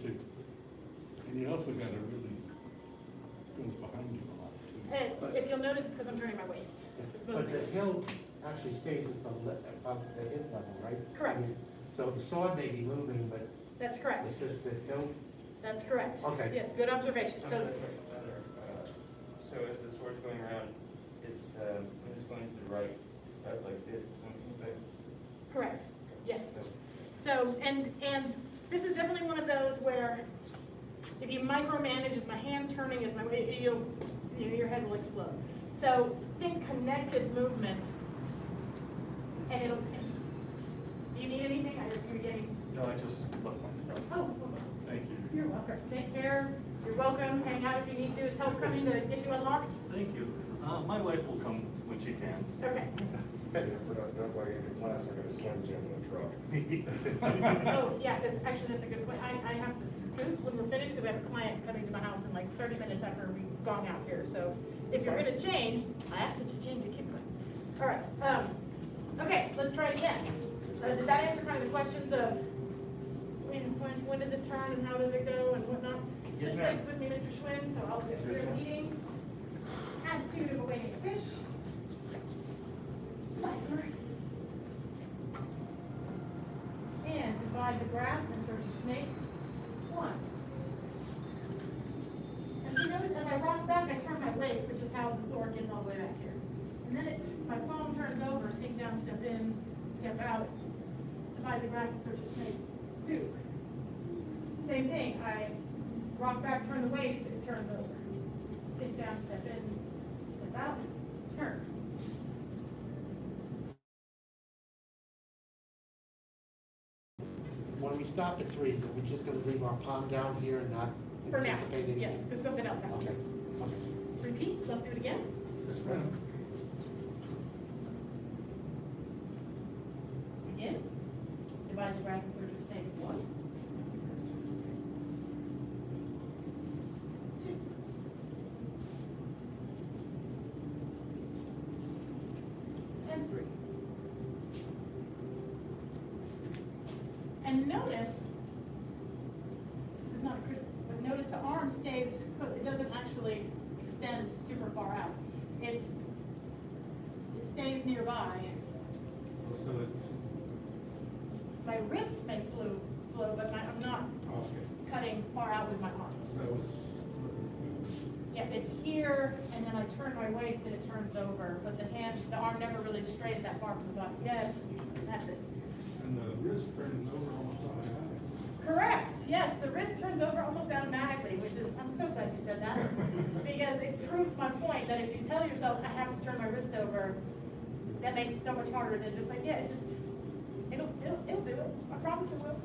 [SPEAKER 8] too. And you also got a really, goes behind you a lot too.
[SPEAKER 7] And if you'll notice, it's because I'm turning my waist. It's
[SPEAKER 3] But
[SPEAKER 7] mostly-
[SPEAKER 3] the hill actually stays at above the hip level, right?
[SPEAKER 7] Correct.
[SPEAKER 3] So the saw may be moving, but
[SPEAKER 7] That's correct.
[SPEAKER 3] it's just the hill.
[SPEAKER 7] That's correct.
[SPEAKER 3] Okay.
[SPEAKER 7] Yes, good observation. So,
[SPEAKER 10] So as the sword's going around, when it's going to the right, it's out like this,
[SPEAKER 7] correct, yes. So, and this is definitely one of those where if you micromanage, is my hand turning, is my way, your head will explode. So think connected movement, and it'll, do you need anything? You're getting,
[SPEAKER 9] No, I just left my stuff.
[SPEAKER 7] oh,
[SPEAKER 9] Thank you.
[SPEAKER 7] you're welcome. Take care. You're welcome. Hang out if you need to. Is help coming to get you unlocked?
[SPEAKER 9] Thank you. My wife will come when she can.
[SPEAKER 7] Okay.
[SPEAKER 5] We're not done by end of class, I got a slim jim in the truck.
[SPEAKER 7] Oh, yeah, that's a good point. I have to scoot when we're finished because I have a client coming to my house in like 30 minutes after we've gone out here. So if you're gonna change, I ask that you change it, keep going. All right, okay, let's try it again. Does that answer kind of the questions of when does it turn and how does it go and whatnot?
[SPEAKER 3] Yes,
[SPEAKER 7] Touch
[SPEAKER 3] ma'am.
[SPEAKER 7] base with me, Mr. Schwinn, so I'll get through the meeting. Attitude of awaiting a fish. Nicer. And divide the grass and search a snake. 1. And so notice as I rock back, I turn my waist, which is how the sword gets all the way back here. And then my palm turns over, sink down, step in, step out. Divide the grass and search a snake. 2. Same thing, I rock back, turn the waist, it turns over. Sink down, step in, step out, turn.
[SPEAKER 3] When we stop at 3, we're just gonna leave our palm down here and not
[SPEAKER 7] For now,
[SPEAKER 3] anticipate anything?
[SPEAKER 7] yes, because something else
[SPEAKER 3] Okay,
[SPEAKER 7] happens.
[SPEAKER 3] okay.
[SPEAKER 7] Repeat, let's do it again. Again. Divide the grass and search a snake. 1. 2. And 3. And notice, this is not a criticism, but notice the arm stays put, it doesn't actually extend super far out. It stays nearby.
[SPEAKER 8] So it's,
[SPEAKER 7] My wrist may flow, but I'm not
[SPEAKER 8] okay,
[SPEAKER 7] cutting far out with my arm.
[SPEAKER 8] so
[SPEAKER 7] Yeah, it's here, and then I turn my waist and it turns over, but the arm never really strays that far from the body. Yes, that's it.
[SPEAKER 8] and the wrist turns over almost automatically.
[SPEAKER 7] Correct, yes, the wrist turns over almost automatically, which is, I'm so glad you said that. Because it proves my point that if you tell yourself, I have to turn my wrist over, that makes it so much harder than just like, yeah, it'll do it. I promise it will.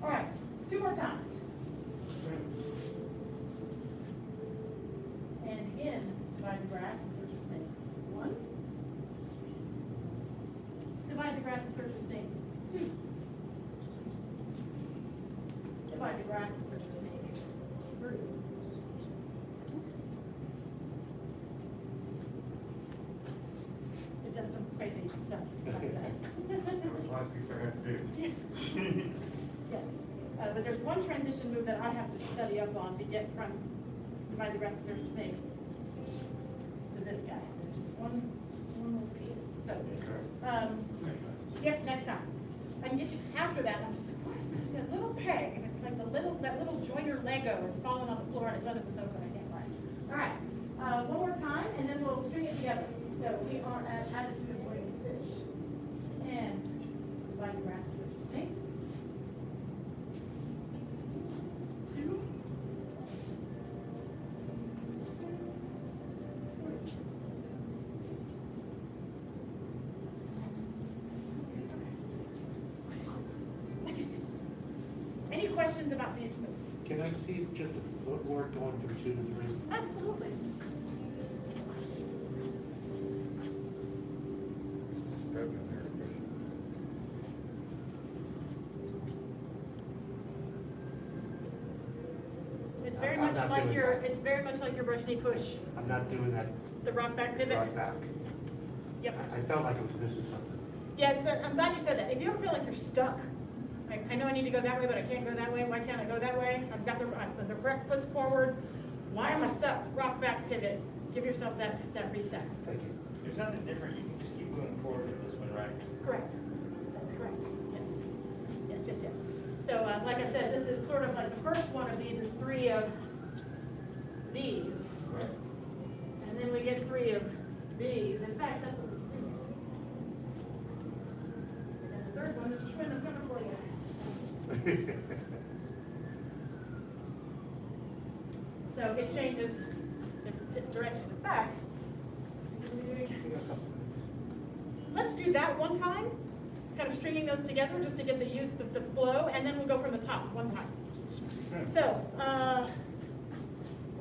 [SPEAKER 7] All right, 2 more times. And again, divide the grass and search a snake. 1. Divide the grass and search a snake. 2. Divide the grass and search a snake. 3. It does some crazy stuff like that.
[SPEAKER 5] That was the last piece I had to do.
[SPEAKER 7] Yes, but there's one transition move that I have to study up on to get from divide the grass and search a snake to this guy. Just one little piece. So, yep, next time. I can get you after that. I'm just like, what is there's that little peg, and it's like that little joiner Lego is falling on the floor and it's under the sofa and I can't find it. All right, one more time, and then we'll string it together. So we are at attitude of waiting fish, and divide the grass and search a snake. 2. 3. What is it? Any questions about these moves?
[SPEAKER 3] Can I see just the footwork going from 2 to 3?
[SPEAKER 7] Absolutely.
[SPEAKER 5] Step in there, I guess.
[SPEAKER 7] It's very
[SPEAKER 3] I'm
[SPEAKER 7] much
[SPEAKER 3] not
[SPEAKER 7] like
[SPEAKER 3] doing
[SPEAKER 7] your,
[SPEAKER 3] that.
[SPEAKER 7] it's very much like your brush knee push,
[SPEAKER 3] I'm not doing that
[SPEAKER 7] the rock back pivot.
[SPEAKER 3] right back.
[SPEAKER 7] Yep.
[SPEAKER 3] I felt like it was missing something.
[SPEAKER 7] Yes, I'm glad you said that. If you ever feel like you're stuck, like, I know I need to go that way, but I can't go that way. Why can't I go that way? I've got the correct foot's forward. Why am I stuck? Rock back, pivot. Give yourself that reset.
[SPEAKER 3] Thank you.
[SPEAKER 10] There's nothing different, you can just keep moving forward with this one, right?
[SPEAKER 7] Correct. That's correct. Yes. Yes, yes, yes. So, like I said, this is sort of like the first one of these is 3 of these. And then we get 3 of these. In fact, that's what we're doing. And the third one is a shrimp and pepper for you. So it changes its direction. In fact, let's do that one time, kind of stringing those together just to get the use of the flow, and then we'll go from the top one time. So,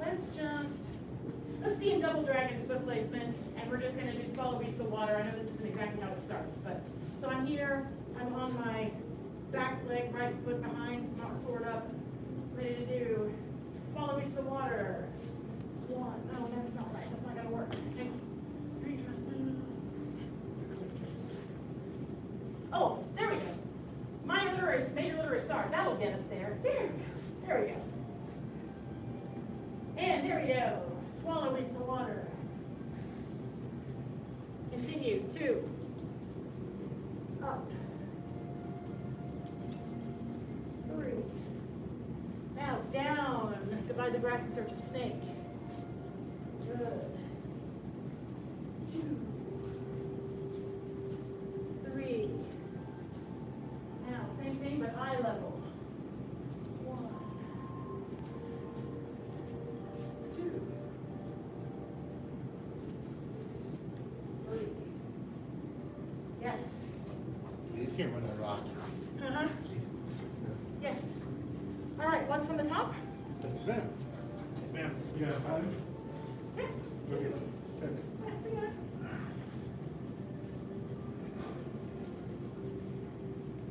[SPEAKER 7] let's be in double dragon's foot placement, and we're just gonna do swallow beats the water. I know this isn't exactly how it starts, but, so I'm here, I'm on my back leg, right foot behind, not sword up, ready to do swallow beats the water. 1, no, that's not right, that's not gonna work. Okay. 3, oh, there we go. Minor literary, major literary stars, that'll get us there. There we go, there we go. And there we go, swallow beats the water. Continue, 2. Up. 3. Now down, divide the grass in search of snake. Good. 2. 3. Now, same thing, but eye level. 1. 2. 3. Yes.
[SPEAKER 3] He's here when I rock.
[SPEAKER 7] Uh-huh. Yes. All right, once from the top.
[SPEAKER 3] That's it.
[SPEAKER 8] Ma'am, you got a five?
[SPEAKER 7] Yeah.
[SPEAKER 8] Okay.
[SPEAKER 7] Yeah, we got it.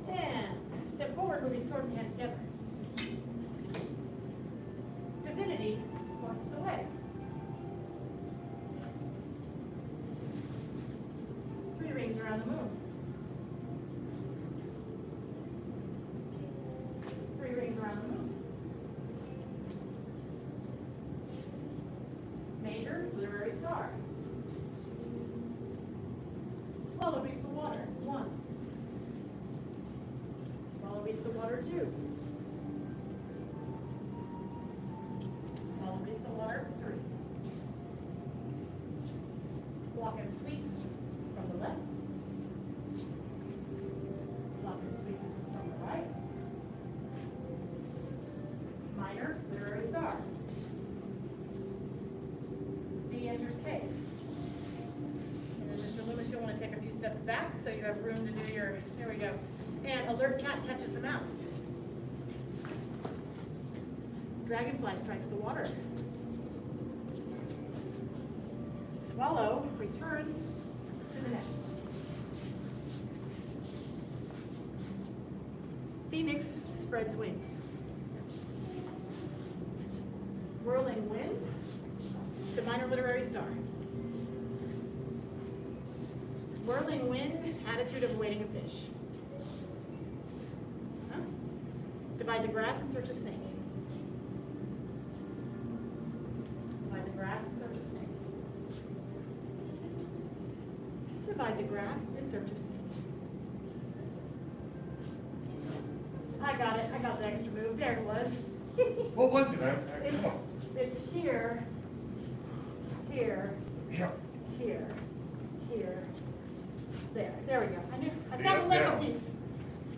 [SPEAKER 7] And step forward, moving sword and hand together. Divinity points the way. 3 rings around the moon. 3 rings around the moon. Major literary star. Swallow beats the water. 1. Swallow beats the water. 2. Swallow beats the water. 3. Block and sweep from the left. Block and sweep from the right. Minor literary star. B enters K. And then Mr. Loomis, you'll want to take a few steps back so you have room to do your, there we go. And alert cat catches the mouse. Dragonfly strikes the water. Swallow returns to the nest. Phoenix spreads wings. Whirling wind, the minor literary star. Whirling wind, attitude of awaiting a fish. Huh? Divide the grass in search of snake. Divide the grass in search of snake. Divide the grass in search of snake. I got it. I got the extra move. There it was.
[SPEAKER 5] What was it?
[SPEAKER 7] It's here, here,
[SPEAKER 5] Yeah.
[SPEAKER 7] here, here, there we go. I found the
[SPEAKER 5] Yeah,
[SPEAKER 7] Lego
[SPEAKER 5] yeah.
[SPEAKER 7] piece.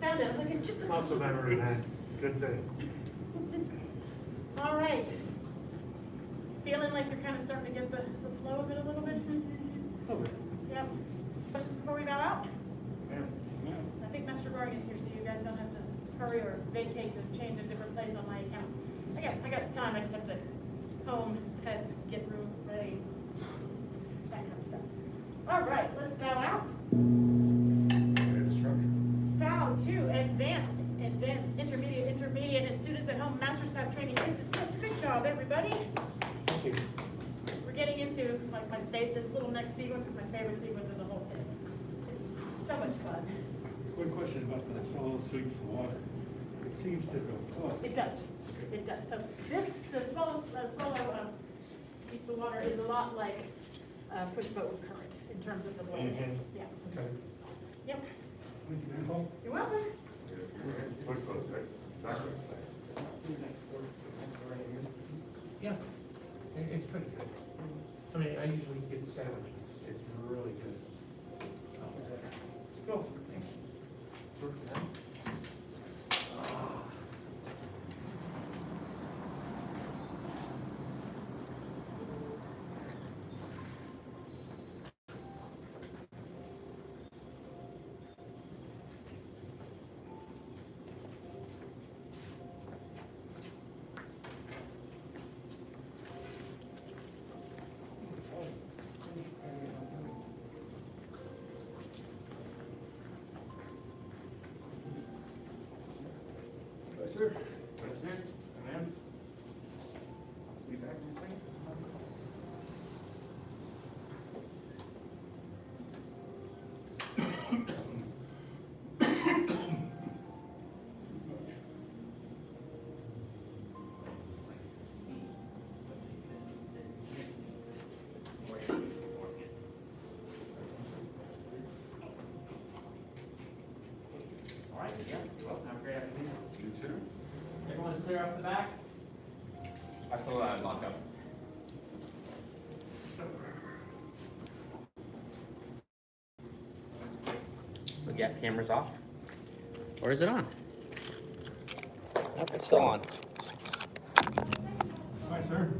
[SPEAKER 7] Found it, I was like, it's just a.
[SPEAKER 3] Muscle memory, man. It's a good thing.
[SPEAKER 7] All right. Feeling like you're kind of starting to get the flow of it a little bit?
[SPEAKER 3] Okay.
[SPEAKER 7] Yep. Questions before we bow out?
[SPEAKER 5] Ma'am.
[SPEAKER 7] I think Master Gohring is here, so you guys don't have to hurry or vacate to change a different place on my account. I got time, I just have to home, pets, get room ready, that kind of stuff. All right, let's bow out. Bow to advanced, intermediate, and students at home master's path training is dismissed. Good job, everybody.
[SPEAKER 3] Thank you.
[SPEAKER 7] We're getting into like this little next sequence is my favorite sequence of the whole thing. It's so much fun.
[SPEAKER 8] Quick question about the swallow sweeps the water. it seems to go up.
[SPEAKER 7] It does, it does. So this, the swallow keeps the water is a lot like push boat with current in terms of the blade.
[SPEAKER 3] Mhm.
[SPEAKER 7] Yeah.
[SPEAKER 3] Okay.
[SPEAKER 7] Yep.
[SPEAKER 8] Nicole?
[SPEAKER 7] You're welcome.
[SPEAKER 5] Push those, that's exactly the same.
[SPEAKER 3] Yeah, it's pretty good. I mean, I usually get the sandwiches, it's really good. Cool. Thanks.
[SPEAKER 8] Yes, sir.
[SPEAKER 10] That's it, ma'am. Be back in a second.
[SPEAKER 1] All right, yeah, well, have a great afternoon.
[SPEAKER 5] You too?
[SPEAKER 1] Everyone's clear off the back?
[SPEAKER 10] I told her I'd lock up.
[SPEAKER 1] The gap camera's off? Or is it on? Nope, it's still on.
[SPEAKER 8] Hi, sir.